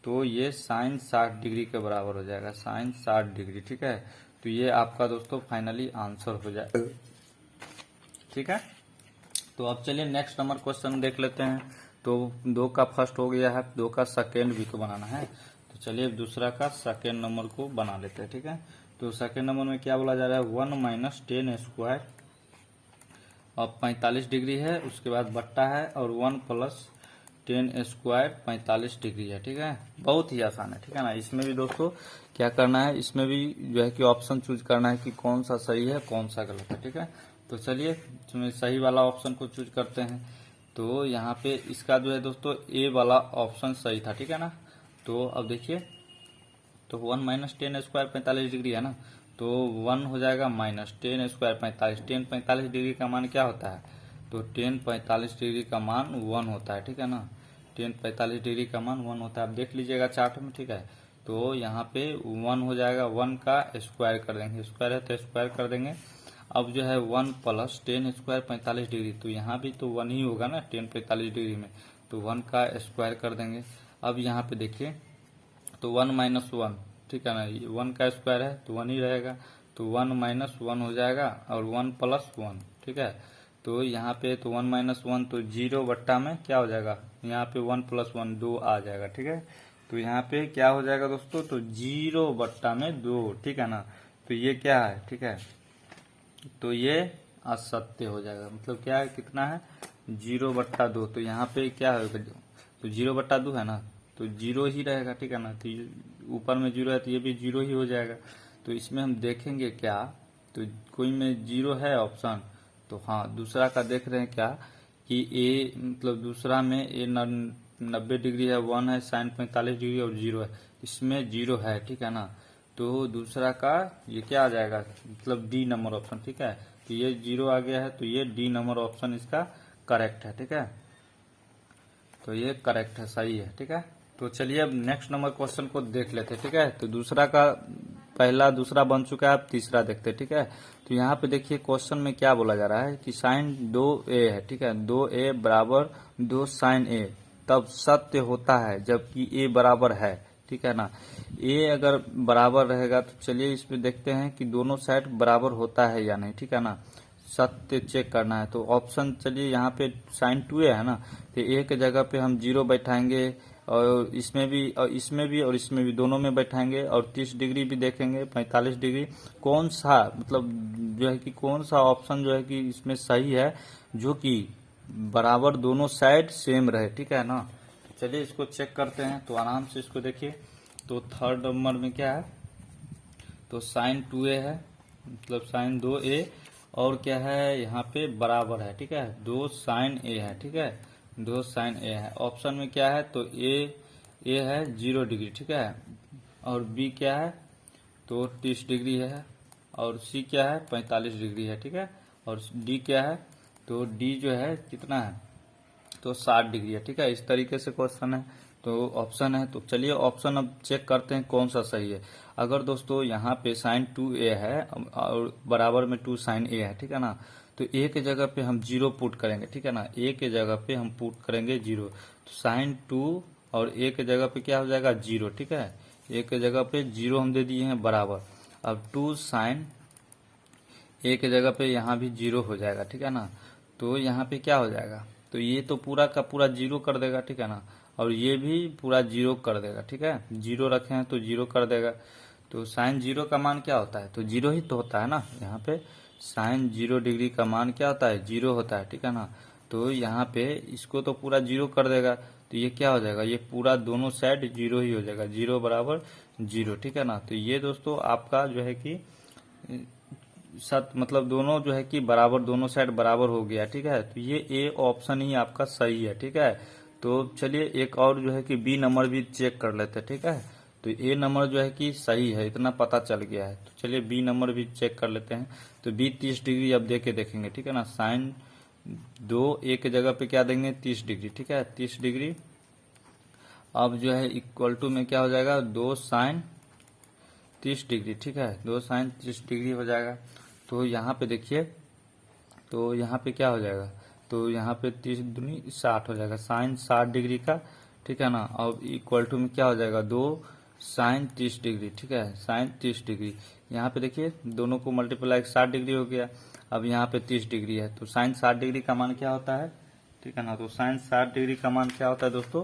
[SPEAKER 1] तो ये साइन 60 डिग्री के बराबर हो जाएगा, साइन 60 डिग्री, ठीक है। तो ये आपका दोस्तों फाइनली आंसर हो जाएगा, ठीक है। तो अब चलिए नेक्स्ट नंबर क्वेश्चन देख लेते हैं। तो 2 का फर्स्ट हो गया है, 2 का सेकेंड भी तो बनाना है। तो चलिए दूसरा का सेकेंड नंबर को बना लेते हैं, ठीक है। तो सेकेंड नंबर में क्या बोला जा रहा है, 1 - 10 स्क्वायर अब 45 डिग्री है, उसके बाद बट्टा है, और 1 + टेन स्क्वायर 45 डिग्री है। ठीक है, बहुत ही आसान है। ठीक है ना। इसमें भी दोस्तों क्या करना है, इसमें भी जो है कि ऑप्शन चूज करना है कि कौन सा सही है कौन सा गलत है। ठीक है, तो चलिए इसमें सही वाला ऑप्शन को चूज करते हैं। तो यहाँ पे इसका जो है दोस्तों ए वाला ऑप्शन सही था। ठीक है ना। तो अब देखिए, तो 1 माइनस टेन स्क्वायर 45 डिग्री है ना, तो 1 हो जाएगा minus ten square 45। Ten 45 degree का मान क्या होता है, तो टेन 45 डिग्री का मान 1 होता है। ठीक है ना, टेन 45 डिग्री का मान 1 होता है। आप देख लीजिएगा चार्ट में। ठीक है, तो यहाँ पे 1 हो जाएगा, 1 का स्क्वायर कर देंगे, स्क्वायर है तो स्क्वायर कर देंगे। अब जो है 1 प्लस टेन स्क्वायर 45 डिग्री, तो यहाँ भी तो 1 ही होगा ना टेन 45 डिग्री में, तो 1 का स्क्वायर कर देंगे। अब यहाँ पे देखिए, तो 1 माइनस 1, ठीक है ना, 1 का स्क्वायर है तो 1 ही रहेगा, तो 1 माइनस 1 हो जाएगा और 1 प्लस 1। ठीक है, तो यहाँ पे तो 1 माइनस 1 तो 0 बट्टा में क्या हो जाएगा, यहाँ पे 1 प्लस 1 2 आ जाएगा। ठीक है, तो यहाँ पे क्या हो जाएगा दोस्तों, तो 0 बट्टा में 2। ठीक है ना, तो ये क्या है, ठीक है, तो ये असत्य हो जाएगा। मतलब क्या है, कितना है, 0 बट्टा 2। तो यहाँ पे क्या होगा, तो 0 बट्टा 2 है ना, तो 0 ही रहेगा। ठीक है ना, तो ऊपर में 0 है तो ये भी 0 ही हो जाएगा। तो इसमें हम देखेंगे क्या, तो कोई में 0 है ऑप्शन, तो हाँ दूसरा का देख रहे हैं क्या कि ए, मतलब दूसरा में ए 90 डिग्री है, 1 है, साइन 45 डिग्री और 0 है, इसमें 0 है। ठीक है ना, तो दूसरा का ये क्या आ जाएगा, मतलब डी नंबर ऑप्शन। ठीक है, तो ये 0 आ गया है, तो ये डी नंबर ऑप्शन इसका करेक्ट है। ठीक है, तो ये करेक्ट है, सही है। ठीक है, तो चलिए अब नेक्स्ट नंबर क्वेश्चन को देख लेते हैं। ठीक है, तो दूसरा का पहला दूसरा बन चुका है, अब तीसरा देखते हैं। ठीक है, तो यहाँ पे देखिए क्वेश्चन में क्या बोला जा रहा है कि साइन 2a है। ठीक है, 2a बराबर 2 साइन a तब सत्य होता है जबकि a बराबर है। ठीक है ना, a अगर बराबर रहेगा तो चलिए इसमें देखते हैं कि दोनों साइड बराबर होता है या नहीं। ठीक है ना, सत्य चेक करना है। तो ऑप्शन चलिए यहाँ पे साइन 2a है ना, तो a के जगह पे हम 0 बैठाएंगे और इसमें भी और इसमें भी और इसमें भी, दोनों में बैठाएंगे और 30 डिग्री भी देखेंगे, 45 डिग्री। कौन सा मतलब जो है कि कौन सा ऑप्शन जो है कि इसमें सही है जो कि बराबर दोनों साइड सेम रहे। ठीक है ना, चलिए इसको चेक करते हैं। तो आराम से इसको देखिए, तो थर्ड नंबर में क्या है, तो साइन 2a है, मतलब साइन 2a और क्या है यहाँ पे बराबर है। ठीक है, 2 साइन a है। ठीक है, 2 साइन a है। ऑप्शन में क्या है, तो ए है 0 डिग्री। ठीक है, और बी क्या है, तो 30 डिग्री है, और सी क्या है, 45 डिग्री है। ठीक है, और डी क्या है, तो डी जो है कितना है, तो 60 डिग्री है। ठीक है, इस तरीके से क्वेश्चन है, तो ऑप्शन है। तो चलिए ऑप्शन अब चेक करते हैं कौन सा सही है। अगर दोस्तों यहाँ पे साइन 2a है और बराबर में 2 साइन a है, ठीक है ना, तो a के जगह पे हम 0 पुट करेंगे। ठीक है ना, a के जगह पे हम पुट करेंगे 0, तो साइन 2 और a के जगह पे क्या हो जाएगा, 0। ठीक है, a के जगह पे 0 हम दे दिए हैं बराबर। अब 2 साइन a के जगह पे यहाँ भी 0 हो जाएगा। ठीक है ना, तो यहाँ पे क्या हो जाएगा, तो ये तो पूरा का पूरा 0 कर देगा। ठीक है ना, और ये भी पूरा 0 कर देगा। ठीक है, 0 रखे हैं तो 0 कर देगा। तो साइन 0 का मान क्या होता है, तो 0 ही तो होता है ना। यहाँ पे साइन 0 डिग्री का मान क्या होता है, 0 होता है। ठीक है ना, तो यहाँ पे इसको तो पूरा 0 कर देगा, तो ये क्या हो जाएगा, ये पूरा दोनों साइड 0 ही हो जाएगा, 0 बराबर 0। ठीक है ना, तो ये दोस्तों आपका जो है कि मतलब दोनों जो है कि बराबर, दोनों साइड बराबर हो गया। ठीक है, तो ये ए ऑप्शन ही आपका सही है। ठीक है, तो चलिए एक और जो है कि बी नंबर भी चेक कर लेते हैं। ठीक है, तो ए नंबर जो है कि सही है, इतना पता चल गया है। तो चलिए बी नंबर भी चेक कर लेते हैं। तो बी 30 डिग्री अब दे के देखेंगे। ठीक है ना, साइन 2 ए के जगह पे क्या देंगे, 30 डिग्री। ठीक है, 30 डिग्री अब जो है इक्वल टू में क्या हो जाएगा, 2 साइन 30 डिग्री। ठीक है, 2 साइन 30 डिग्री हो जाएगा। तो यहाँ पे देखिए, तो यहाँ पे क्या हो जाएगा, तो यहाँ पे 30 दूनी 60 हो जाएगा, साइन 60 डिग्री का। ठीक है ना, और इक्वल टू में क्या हो जाएगा, 2 साइन 30 डिग्री। ठीक है, साइन 30 डिग्री। यहाँ पे देखिए दोनों को मल्टीप्लाई 60 डिग्री हो गया। अब यहाँ पे 30 डिग्री है, तो साइन 60 डिग्री का मान क्या होता है। ठीक है ना, तो साइन 60 डिग्री का मान क्या होता है दोस्तों,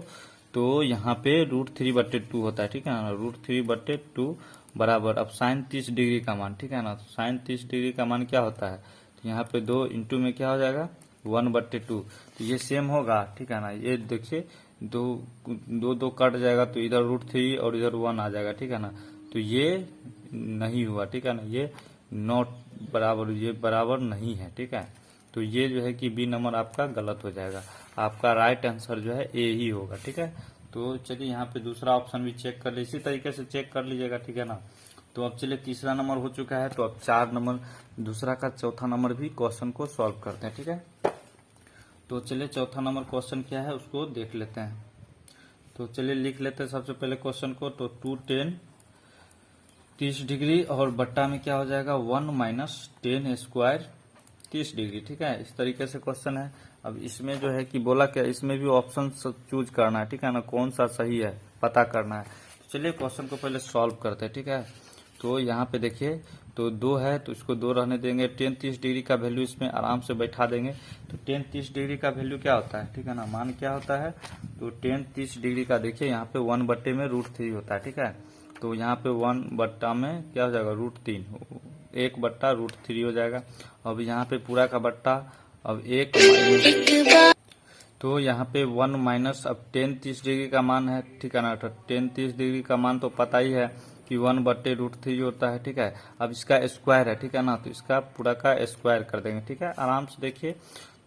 [SPEAKER 1] तो यहाँ पे √3/2 होता है। ठीक है ना, √3/2 बराबर अब साइन 30 डिग्री का मान। ठीक है ना, तो साइन 30 डिग्री का मान क्या होता है, तो यहाँ पे 2 इंटू में क्या हो जाएगा, 1/2। तो ये सेम होगा। ठीक है ना, ये देखिए दो दो दो कट जाएगा तो इधर √3 और इधर 1 आ जाएगा, ठीक है ना। तो ये नहीं हुआ, ठीक है ना, ये नॉट बराबर, ये बराबर नहीं है, ठीक है। तो ये जो है कि बी नंबर आपका गलत हो जाएगा, आपका राइट आंसर जो है ए ही होगा, ठीक है। तो चलिए यहाँ पे दूसरा ऑप्शन भी चेक कर लीजिए, इसी तरीके से चेक कर लीजिएगा, ठीक है ना। तो अब चलिए तीसरा नंबर हो चुका है, तो अब 4 नंबर दूसरा का चौथा नंबर भी क्वेश्चन को सॉल्व करते हैं, ठीक है। तो चलिए चौथा नंबर क्वेश्चन क्या है उसको देख लेते हैं। तो चलिए लिख लेते हैं सबसे पहले क्वेश्चन को। तो 2 10 30 डिग्री और बट्टा में क्या हो जाएगा 1 - 10 स्क्वायर 30 डिग्री, ठीक है। इस तरीके से क्वेश्चन है। अब इसमें जो है कि बोला क्या, इसमें भी ऑप्शन चूज करना है, ठीक है ना, कौन सा सही है पता करना है। तो चलिए क्वेश्चन को पहले सॉल्व करते हैं, ठीक है। तो यहाँ पे देखिए, तो 2 है तो इसको 2 रहने देंगे। 10 30 डिग्री का वैल्यू इसमें आराम से बैठा देंगे। तो 10 30 डिग्री का वैल्यू क्या होता है, ठीक है ना, मान क्या होता है। तो 10 30 डिग्री का देखिए यहाँ पे 1 बट्टे में √3 होता है, ठीक है। तो यहाँ पे 1 बट्टा में क्या हो जाएगा √3, 1 बट्टा √3 हो जाएगा। अब यहाँ पे पूरा का बट्टा, अब 1 तो यहाँ पे 1 माइनस, अब 10 30 डिग्री का मान है, ठीक है ना। तो 10 30 डिग्री का मान तो पता ही है कि 1 बट्टे √3 होता है, ठीक है। अब इसका स्क्वायर है, ठीक है ना, तो इसका पूरा का स्क्वायर कर देंगे, ठीक है। आराम से देखिए,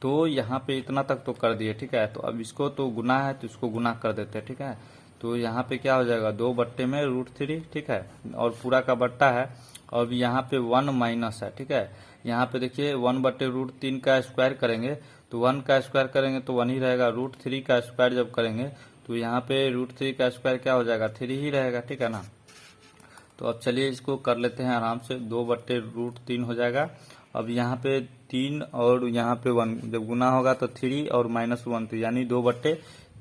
[SPEAKER 1] तो यहाँ पे इतना तक तो कर दिए, ठीक है। तो अब इसको तो गुना है तो इसको गुना कर देते हैं, ठीक है। तो यहाँ पे क्या हो जाएगा 2 बट्टे में √3, ठीक है, और पूरा का बट्टा है। और यहाँ पे 1 माइनस है, ठीक है। यहाँ पे देखिए 1 बट्टे √3 का स्क्वायर करेंगे तो 1 का स्क्वायर करेंगे तो 1 ही रहेगा। √3 का स्क्वायर जब करेंगे तो यहाँ पे √3 का स्क्वायर क्या हो जाएगा 3 ही रहेगा, ठीक है ना। तो अब चलिए इसको कर लेते हैं आराम से, 2 बट्टे √3 हो जाएगा। अब यहाँ पे 3 और यहाँ पे 1 जब गुना होगा तो 3 और -1 तो यानी 2 बट्टे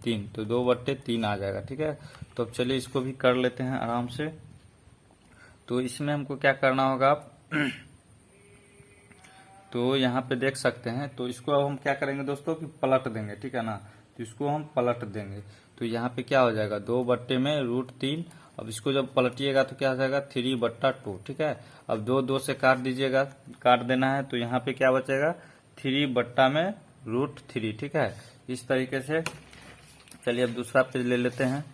[SPEAKER 1] 3, तो 2 बट्टे 3 आ जाएगा, ठीक है। तो अब चलिए इसको भी कर लेते हैं आराम से। तो इसमें हमको क्या करना होगा तो यहाँ पे देख सकते हैं। तो इसको अब हम क्या करेंगे दोस्तों कि पलट देंगे, ठीक है ना। तो इसको हम पलट देंगे तो यहाँ पे क्या हो जाएगा 2 बट्टे में √3। अब इसको जब पलटिएगा तो क्या हो जाएगा 3 बट्टा 2, ठीक है। अब 2 2 से काट दीजिएगा, काट देना है। तो यहाँ पे क्या बचेगा 3 बट्टा में √3, ठीक है। इस तरीके से चलिए अब दूसरा पेज ले लेते हैं।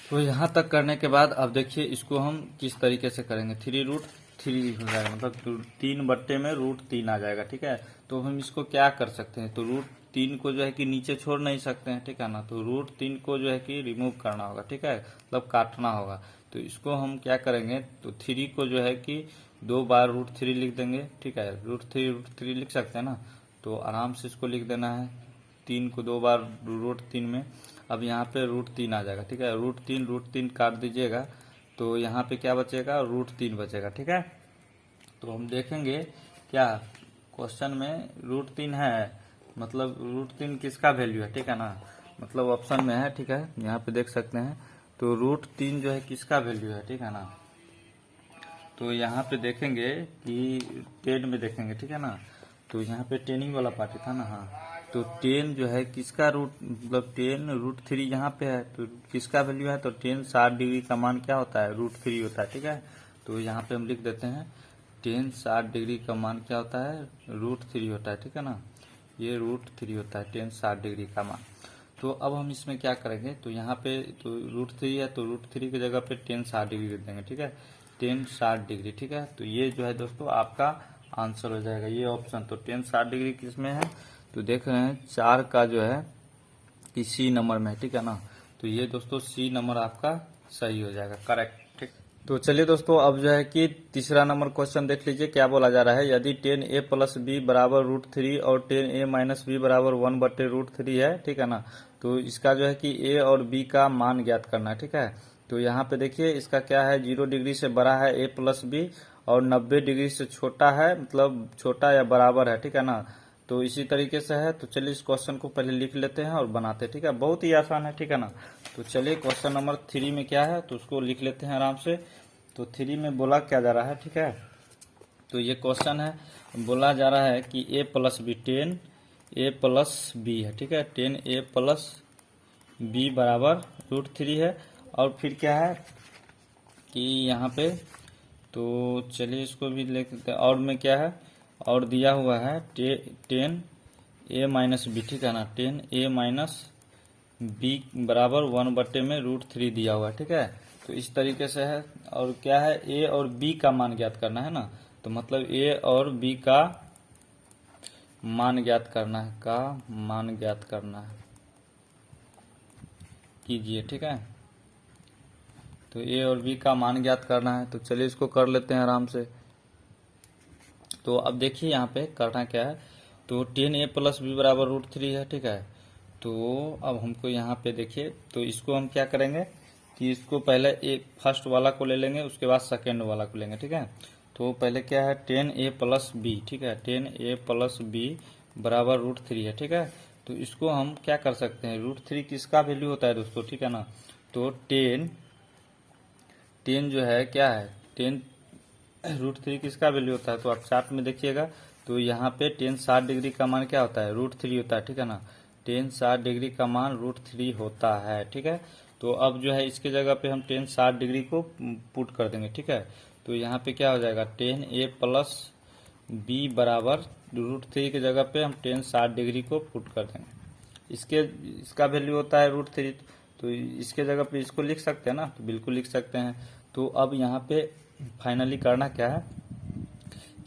[SPEAKER 1] तो यहाँ तक करने के बाद अब देखिए इसको हम किस तरीके से करेंगे। 3 √3 हो जाएगा, मतलब 3 बट्टे में √3 आ जाएगा, ठीक है। तो हम इसको क्या कर सकते हैं, तो √3 को जो है कि नीचे छोड़ नहीं सकते हैं, ठीक है ना। तो √3 को जो है कि रिमूव करना होगा, ठीक है, मतलब काटना होगा। तो इसको हम क्या करेंगे, तो 3 को जो है कि 2 बार √3 लिख देंगे, ठीक है। √3 लिख सकते हैं ना, तो आराम से इसको लिख देना है। 3 को 2 बार √3 में, अब यहाँ पे √3 आ जाएगा, ठीक है। √3 काट दीजिएगा तो यहाँ पे क्या बचेगा √3 बचेगा, ठीक है। तो हम देखेंगे क्या क्वेश्चन में √3 है, मतलब √3 किसका वैल्यू है, ठीक है ना, मतलब ऑप्शन में है, ठीक है। यहाँ पे देख सकते हैं तो √3 जो है किसका वैल्यू है, ठीक है ना। तो यहाँ पे देखेंगे कि 10 में देखेंगे, ठीक है ना। तो यहाँ पे 10 ही वाला पार्ट था ना, हाँ। तो 10 जो है किसका रूट, मतलब 10 √3 यहाँ पे है तो किसका वैल्यू है, तो 10 60 डिग्री का मान क्या होता है √3 होता है, ठीक है। तो यहाँ पे हम लिख देते हैं 10 60 डिग्री का मान क्या होता है √3 होता है, ठीक है ना। ये √3 होता है 10 60 डिग्री का मान। तो अब हम इसमें क्या करेंगे, तो यहाँ पे तो √3 है तो √3 की जगह पे 10 60 डिग्री लिख देंगे, ठीक है। 10 60 डिग्री, ठीक है। तो ये जो है दोस्तों आपका आंसर हो जाएगा ये ऑप्शन। तो 10 60 डिग्री किस में है, तो देख रहे हैं 4 का जो है कि सी नंबर में है, ठीक है ना। तो ये दोस्तों सी नंबर आपका सही हो जाएगा, करेक्ट, ठीक। तो चलिए दोस्तों अब जो है कि तीसरा नंबर क्वेश्चन देख लीजिए क्या बोला जा रहा है। यदि 10a + b बराबर √3 और 10a - b बराबर 1 बट्टे √3 है, ठीक है ना। तो इसका जो है कि a और b का मान ज्ञात करना है, ठीक है। तो यहाँ पे देखिए इसका क्या है 0 डिग्री से बड़ा है a + b और 90 डिग्री से छोटा है, मतलब छोटा या बराबर है, ठीक है ना। तो इसी तरीके से है। तो चलिए इस क्वेश्चन को पहले लिख लेते हैं और बनाते हैं, ठीक है। बहुत ही आसान है, ठीक है ना। तो चलिए क्वेश्चन नंबर 3 में क्या है तो उसको लिख लेते हैं आराम से। तो 3 में बोला क्या जा रहा है, ठीक है। तो ये क्वेश्चन है, बोला जा रहा है कि a + b 10a + b है, ठीक है। 10a + b बराबर √3 है। और फिर क्या है कि यहाँ पे, तो चलिए इसको भी लिख देते हैं। और में क्या है, और दिया हुआ है 10a - b, ठीक है ना। 10a बी बराबर 1 में √3 दिया हुआ है, ठीक है। तो इस तरीके से है। और क्या है, ए और बी का मान ज्ञात करना है ना, तो मतलब ए और बी का मान ज्ञात करना है, कीजिए, ठीक है। तो ए और बी का मान ज्ञात करना है, तो चलिए इसको कर लेते हैं आराम से। तो अब देखिए यहाँ पे करना क्या है, तो 10a + b बराबर √3 है, ठीक है। तो अब हमको यहाँ पे देखिए, तो इसको हम क्या करेंगे कि इसको पहले एक फर्स्ट वाला को ले लेंगे, उसके बाद सेकेंड वाला को लेंगे, ठीक है। तो पहले क्या है 10a + b, ठीक है, 10a + b बराबर √3 है, ठीक है। तो इसको हम क्या कर सकते हैं, √3 किसका वैल्यू होता है दोस्तों, ठीक है ना। तो 10 जो है क्या है, 10 √3 किसका वैल्यू होता है, तो आप चार्ट में देखिएगा, तो यहाँ पे 10 60 डिग्री का मान क्या होता है, √3 होता है, ठीक है ना। 10 60 डिग्री का मान √3 होता है, ठीक है। तो अब जो है इसके जगह पे हम 10 60 डिग्री को पुट कर देंगे, ठीक है। तो यहाँ पे क्या हो जाएगा, 10a + b बराबर √3 की जगह पे हम 10 60 डिग्री को पुट कर देंगे। इसका वैल्यू होता है √3, तो इसके जगह पे इसको लिख सकते हैं ना, तो बिल्कुल लिख सकते हैं। तो अब यहाँ पे फाइनली करना क्या है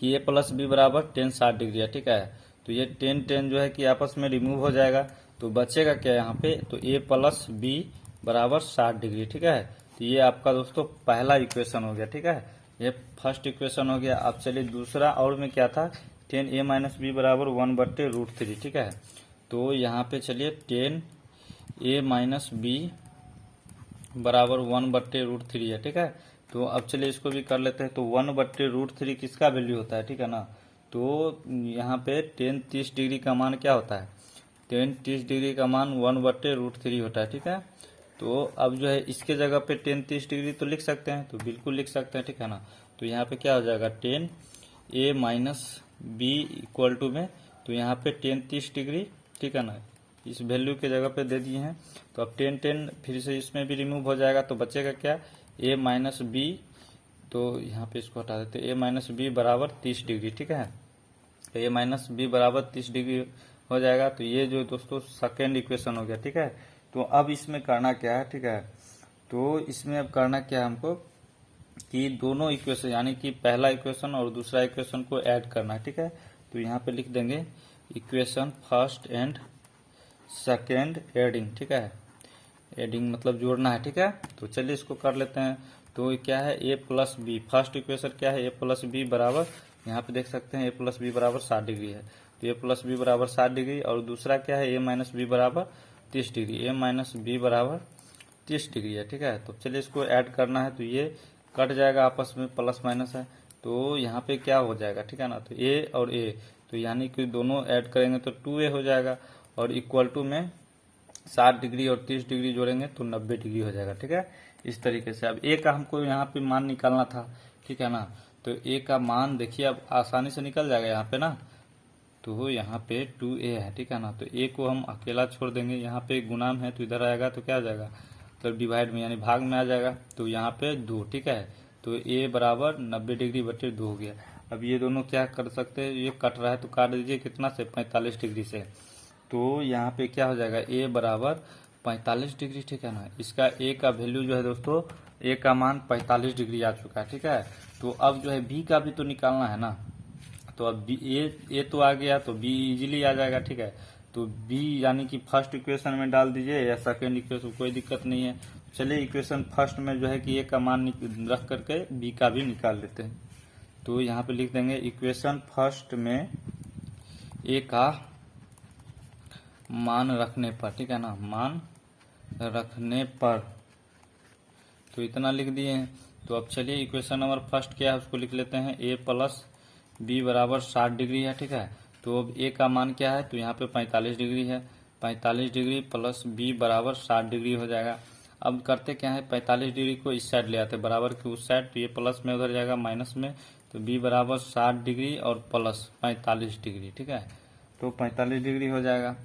[SPEAKER 1] कि a + b बराबर 10 60 डिग्री है, ठीक है। तो ये 10 जो है कि आपस में रिमूव हो जाएगा, तो बचेगा क्या यहाँ पे, तो a + b बराबर 60 डिग्री, ठीक है। तो ये आपका दोस्तों पहला इक्वेशन हो गया, ठीक है, ये फर्स्ट इक्वेशन हो गया। अब चलिए दूसरा, और में क्या था, 10a - b बराबर 1/√3, ठीक है। तो यहाँ पे चलिए 10a - b बराबर 1/√3 है, ठीक है। तो अब चलिए इसको भी कर लेते हैं। तो 1/√3 किसका वैल्यू होता है, ठीक है ना। तो यहाँ पे 10 30 डिग्री का मान क्या होता है, 10 30 डिग्री का मान 1/√3 होता है, ठीक है। तो अब जो है इसके जगह पे 10 30 डिग्री तो लिख सकते हैं, तो बिल्कुल लिख सकते हैं, ठीक है ना। तो यहाँ पे क्या हो जाएगा, 10a - b इक्वल टू में, तो यहाँ पे 10 30 डिग्री, ठीक है ना, इस वैल्यू के जगह पे दे दिए हैं। तो अब 10 फिर से इसमें भी रिमूव हो जाएगा, तो बचेगा क्या, a - b, तो यहाँ पे इसको हटा देते, a - b बराबर 30 डिग्री, ठीक है। तो a - b बराबर 30 डिग्री हो जाएगा। तो ये जो दोस्तों सेकेंड इक्वेशन हो गया, ठीक है। तो अब इसमें करना क्या है, ठीक है, तो इसमें अब करना क्या है हमको कि दोनों इक्वेशन यानी कि पहला इक्वेशन और दूसरा इक्वेशन को ऐड करना है, ठीक है। तो यहाँ पे लिख देंगे equation first and second adding, ठीक है, एडिंग मतलब जोड़ना है, ठीक है। तो चलिए इसको कर लेते हैं। तो क्या है, a + b, फर्स्ट इक्वेशन क्या है, a + b बराबर, यहाँ पे देख सकते हैं a + b बराबर 60 डिग्री है, तो a + b बराबर 60 डिग्री। और दूसरा क्या है, a - b बराबर 30 डिग्री, a - b बराबर 30 डिग्री है, ठीक है। तो चलिए इसको ऐड करना है, तो ये कट जाएगा आपस में, प्लस माइनस है, तो यहाँ पे क्या हो जाएगा, ठीक है ना। तो a और a, तो यानी कि दोनों ऐड करेंगे तो 2a हो जाएगा, और इक्वल टू में 60 डिग्री और 30 डिग्री जोड़ेंगे तो 90 डिग्री हो जाएगा, ठीक है। इस तरीके से अब ए का हमको यहाँ पे मान निकालना था, ठीक है ना। तो ए का मान देखिए अब आसानी से निकल जाएगा यहाँ पे ना, तो यहाँ पे 2a है, ठीक है ना। तो ए को हम अकेला छोड़ देंगे, यहाँ पे गुणाम है तो इधर आएगा तो क्या आ जाएगा, तो डिवाइड में यानी भाग में आ जाएगा, तो यहाँ पे 2, ठीक है। तो a बराबर 90 डिग्री बटे 2 हो गया। अब ये दोनों क्या कर सकते हैं, ये कट रहा है तो काट दीजिए, कितना से, 45 डिग्री से। तो यहाँ पे क्या हो जाएगा, a बराबर 45 डिग्री, ठीक है ना। इसका a का वैल्यू जो है दोस्तों, a का मान 45 डिग्री आ चुका है, ठीक है। तो अब जो है b का भी तो निकालना है ना, तो अब a तो आ गया, तो b इजीली आ जाएगा, ठीक है। तो b यानी कि फर्स्ट इक्वेशन में डाल दीजिए या सेकेंड इक्वेशन, कोई दिक्कत नहीं है। चलिए इक्वेशन फर्स्ट में जो है कि a का मान रख करके b का भी निकाल लेते हैं। तो यहाँ पे लिख देंगे इक्वेशन फर्स्ट में a का मान रखने पर, ठीक है ना, मान रखने पर, तो इतना लिख दिए हैं। तो अब चलिए इक्वेशन नंबर फर्स्ट क्या है उसको लिख लेते हैं, a + b बराबर 60 डिग्री है, ठीक है। तो अब a का मान क्या है, तो यहाँ पे 45 डिग्री है, 45 डिग्री प्लस b बराबर 60 डिग्री हो जाएगा। अब करते क्या है, 45 डिग्री को इस साइड ले आते हैं, बराबर की उस साइड, तो ये प्लस में उधर जाएगा माइनस में, तो b बराबर 60 डिग्री और प्लस 45 डिग्री, ठीक है। तो 45 डिग्री हो जाएगा,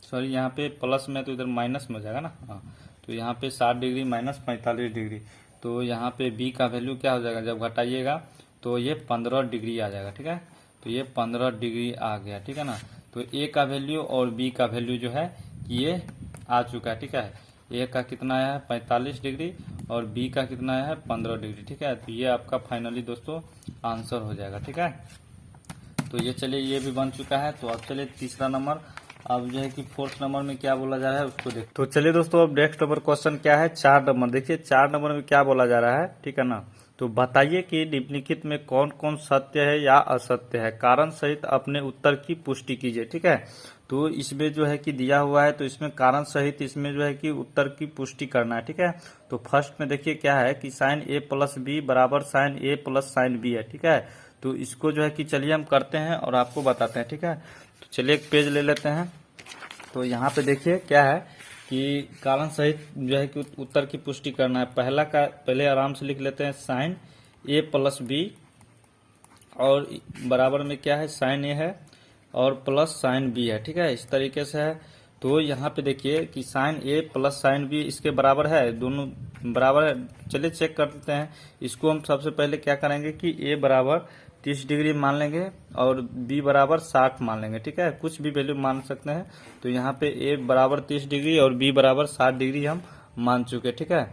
[SPEAKER 1] सॉरी यहाँ पे प्लस में तो इधर माइनस में हो जाएगा ना, हाँ। तो यहाँ पे 60 डिग्री माइनस 45 डिग्री, तो यहाँ पे b का वैल्यू क्या हो जाएगा, जब घटाइएगा तो ये 15 डिग्री आ जाएगा, ठीक है। तो ये 15 डिग्री आ गया, ठीक है ना। तो a का वैल्यू और b का वैल्यू जो है ये आ चुका है, ठीक है। ए का कितना आया है 45 डिग्री और बी का कितना आया है 15 डिग्री, ठीक है। तो ये आपका फाइनली दोस्तों आंसर हो जाएगा, ठीक है। तो ये चलिए ये भी बन चुका है। तो अब चलिए तीसरा नंबर, अब जो है कि फोर्थ नंबर में क्या बोला जा रहा है उसको देख। तो चलिए दोस्तों अब नेक्स्ट नंबर क्वेश्चन क्या है, 4 नंबर। देखिए 4 नंबर में क्या बोला जा रहा है, ठीक है ना। तो बताइए कि निम्नलिखित में कौन कौन सत्य है या असत्य है, कारण सहित अपने उत्तर की पुष्टि कीजिए, ठीक है। तो इसमें जो है कि दिया हुआ है, तो इसमें कारण सहित इसमें जो है कि उत्तर की पुष्टि करना है, ठीक है। तो फर्स्ट में देखिए क्या है कि साइन ए प्लस बी बराबर साइन ए प्लस साइन बी है, ठीक है। तो इसको जो है कि चलिए हम करते हैं और आपको बताते हैं, ठीक है। तो चलिए एक पेज ले लेते हैं। तो यहाँ पे देखिए क्या है कि कारण सहित जो है कि उत्तर की पुष्टि करना है। पहले आराम से लिख लेते हैं, साइन ए प्लस बी और बराबर में क्या है साइन ए है और प्लस साइन बी है, ठीक है। इस तरीके से है। तो यहाँ पे देखिए कि साइन ए प्लस साइन बी इसके बराबर है, दोनों बराबर है। चलिए चेक कर लेते हैं। इसको हम सबसे पहले क्या करेंगे कि ए बराबर 30 डिग्री मान लेंगे और बी बराबर 60 मान लेंगे, ठीक है। कुछ भी वैल्यू मान सकते हैं। तो यहाँ पे ए बराबर 30 डिग्री और बी बराबर 60 डिग्री हम मान चुके, ठीक है।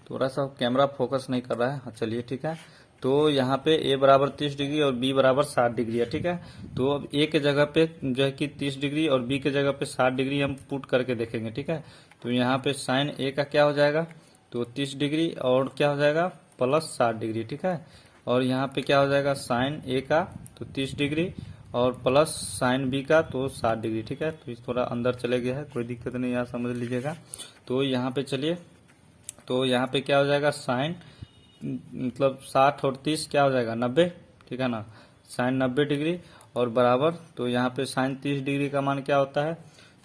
[SPEAKER 1] थोड़ा सा कैमरा फोकस नहीं कर रहा है, चलिए ठीक है। तो यहाँ पे ए बराबर 30 डिग्री और बी बराबर 60 डिग्री है, ठीक है। तो अब ए के जगह पे जो है कि 30 डिग्री और बी के जगह पे 60 डिग्री हम पुट करके देखेंगे, ठीक है। तो यहाँ पे साइन ए का क्या हो जाएगा, तो 30 डिग्री और क्या हो जाएगा प्लस 60 डिग्री, ठीक है। और यहाँ पे क्या हो जाएगा साइन ए का तो 30 डिग्री और प्लस साइन बी का तो 60 डिग्री, ठीक है। तो इस थोड़ा अंदर चले गया है, कोई दिक्कत नहीं, यहाँ समझ लीजिएगा। तो यहाँ पे चलिए, तो यहाँ पे क्या हो जाएगा साइन मतलब 60 और 30 क्या हो जाएगा 90, ठीक है ना। साइन 90 डिग्री और बराबर, तो यहाँ पे साइन 30 डिग्री का मान क्या होता है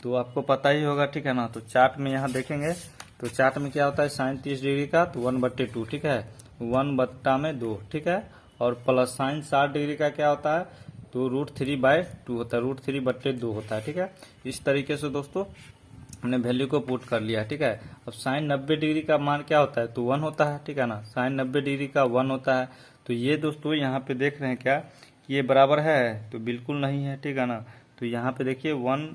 [SPEAKER 1] तो आपको पता ही होगा, ठीक है ना। तो चार्ट में यहाँ देखेंगे तो चार्ट में क्या होता है साइन 30 डिग्री का तो 1/2, ठीक है, 1/2, ठीक है। और प्लस साइन 60 डिग्री का क्या होता है तो √3/2 होता है, √3/2 होता है, ठीक है। इस तरीके से दोस्तों हमने वैल्यू को पुट कर लिया, ठीक है। अब साइन 90 डिग्री का मान क्या होता है तो 1 होता है, ठीक है ना। साइन 90 डिग्री का 1 होता है। तो ये दोस्तों यहाँ पे देख रहे हैं क्या कि ये बराबर है तो बिल्कुल नहीं है, ठीक है ना। तो यहाँ पे देखिए 1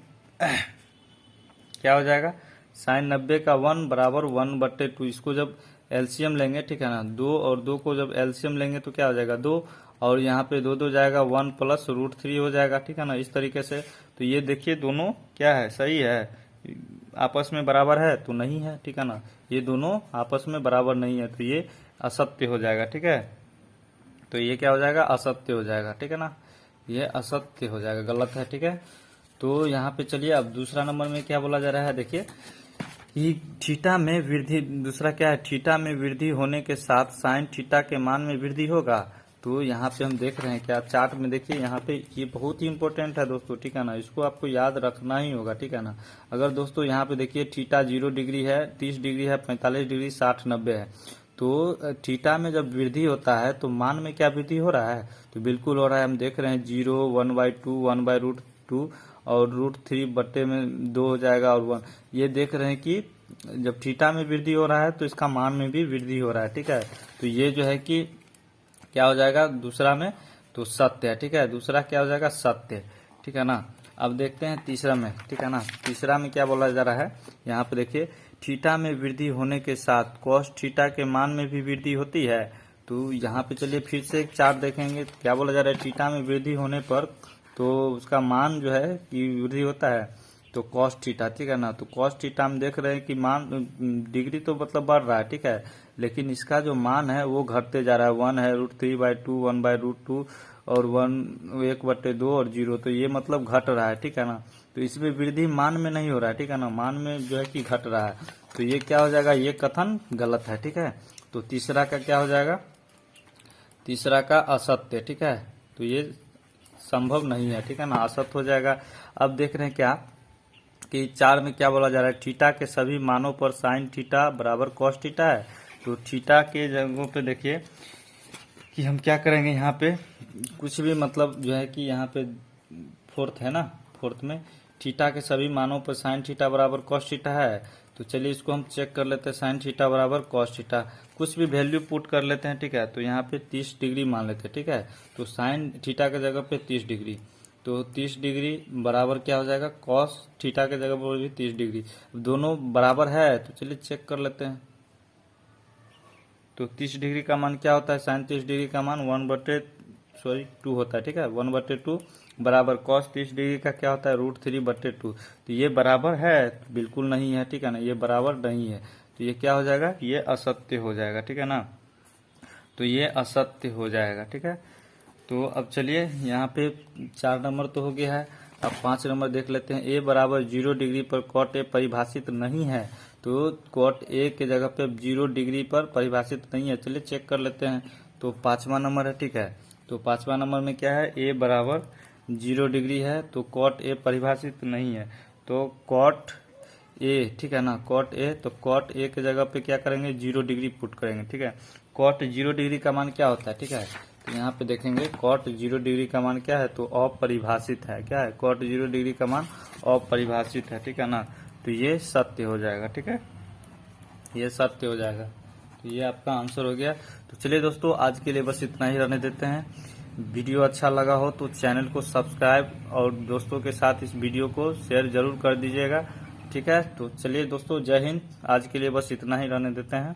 [SPEAKER 1] क्या हो जाएगा साइन 90 का 1 बराबर 1/2। इसको जब एलसीएम लेंगे, ठीक है ना, 2 और 2 को जब एलसीएम लेंगे तो क्या हो जाएगा 2 और यहाँ पे 2 जाएगा 1 प्लस √3 हो जाएगा, ठीक है ना। इस तरीके से तो ये देखिए दोनों क्या है सही है, आपस में बराबर है तो नहीं है, ठीक है ना। ये दोनों आपस में बराबर नहीं है तो ये असत्य हो जाएगा, ठीक है। तो ये क्या हो जाएगा असत्य हो जाएगा, ठीक है ना। ये असत्य हो जाएगा, गलत है, ठीक है। तो यहाँ पे चलिए अब दूसरा नंबर में क्या बोला जा रहा है, देखिए कि थीटा में वृद्धि, दूसरा क्या है थीटा में वृद्धि होने के साथ साइन थीटा के मान में वृद्धि होगा। तो यहाँ पे हम देख रहे हैं क्या चार्ट में देखिए यहाँ पे ये बहुत ही इंपॉर्टेंट है दोस्तों, ठीक है ना। इसको आपको याद रखना ही होगा, ठीक है ना। अगर दोस्तों यहाँ पे देखिए थीटा 0 डिग्री है, 30 डिग्री है, 45 डिग्री, 60, 90 है। तो थीटा में जब वृद्धि होता है तो मान में क्या वृद्धि हो रहा है तो बिल्कुल हो रहा है। हम देख रहे हैं 0, 1/2, 1/√2 और √3/2 हो जाएगा और 1। ये देख रहे हैं कि जब थीटा में वृद्धि हो रहा है तो इसका मान में भी वृद्धि हो रहा है, ठीक है। तो ये जो है कि क्या हो जाएगा दूसरा में तो सत्य है, ठीक है। दूसरा क्या हो जाएगा सत्य, ठीक है ना। अब देखते हैं तीसरा में, ठीक है ना। तीसरा में क्या बोला जा रहा है यहाँ पे देखिए थीटा में वृद्धि होने के साथ कॉस थीटा के मान में भी वृद्धि होती है। तो यहाँ पे चलिए फिर से एक चार्ट देखेंगे क्या बोला जा रहा है थीटा में वृद्धि होने पर तो उसका मान जो है कि वृद्धि होता है तो कॉस थीटा, ठीक है ना। तो कॉस थीटा हम देख रहे हैं कि मान डिग्री तो मतलब बढ़ रहा है, ठीक है, लेकिन इसका जो मान है वो घटते जा रहा है। 1 है √3/2, 1/√2 और 1/2 और 0, तो ये मतलब घट रहा है, ठीक है ना। तो इसमें वृद्धि मान में नहीं हो रहा है, ठीक है ना, मान में जो है कि घट रहा है। तो ये क्या हो जाएगा ये कथन गलत है, ठीक है। तो तीसरा का क्या हो जाएगा तीसरा का असत्य, ठीक है। तो ये संभव नहीं है, ठीक है ना, असत्य हो जाएगा। अब देख रहे हैं क्या कि 4 में क्या बोला जा रहा है थीटा के सभी मानों पर साइन थीटा बराबर कॉस थीटा है। तो थीटा के जगहों पे देखिए कि हम क्या करेंगे यहाँ पे कुछ भी मतलब जो है कि यहाँ पे फोर्थ है ना, फोर्थ में थीटा के सभी मानों पर साइन थीटा बराबर कॉस थीटा है। तो चलिए इसको हम चेक कर लेते हैं साइन थीटा बराबर कॉस थीटा, कुछ भी वैल्यू पुट कर लेते हैं, ठीक है। तो यहाँ पे 30 डिग्री मान लेते हैं, ठीक है। तो साइन थीटा के जगह पे 30 डिग्री तो 30 डिग्री बराबर क्या हो जाएगा, कॉस थीटा के जगह पर भी 30 डिग्री। दोनों बराबर है तो चलिए चेक कर लेते हैं। तो 30 डिग्री का मान क्या होता है, साइन 30 डिग्री का मान 1/2 होता है, ठीक है। 1/2 बराबर कॉस 30 डिग्री का क्या होता है, √3/2। तो ये बराबर है, बिल्कुल नहीं है, ठीक है ना, ये बराबर नहीं है। तो ये क्या हो जाएगा, ये असत्य हो जाएगा, ठीक है ना। तो ये असत्य हो जाएगा, ठीक है। तो अब चलिए यहाँ पे 4 नंबर तो हो गया है। अब 5 नंबर देख लेते हैं। ए बराबर 0 डिग्री पर कॉट ए परिभाषित नहीं है। तो कॉट ए के जगह पे 0 डिग्री पर परिभाषित नहीं है। चलिए चेक कर लेते हैं। तो 5वां नंबर है, ठीक है। तो 5वां नंबर में क्या है, ए बराबर 0 डिग्री है तो कॉट ए परिभाषित नहीं है। तो कॉट ए, ठीक है ना, कॉट ए, तो कॉट ए के जगह पे क्या करेंगे, 0 डिग्री पुट करेंगे, ठीक है। कॉट 0 डिग्री का मान क्या होता है, ठीक है। तो यहाँ पे देखेंगे कॉट 0 डिग्री का मान क्या है, तो अपरिभाषित है। क्या है, कॉट 0 डिग्री का मान अपरिभाषित है, ठीक है ना। तो ये सत्य हो जाएगा, ठीक है, ये सत्य हो जाएगा। तो ये आपका आंसर हो गया। तो चलिए दोस्तों, आज के लिए बस इतना ही रहने देते हैं। वीडियो अच्छा लगा हो तो चैनल को सब्सक्राइब और दोस्तों के साथ इस वीडियो को शेयर जरूर कर दीजिएगा, ठीक है। तो चलिए दोस्तों, जय हिंद। आज के लिए बस इतना ही रहने देते हैं।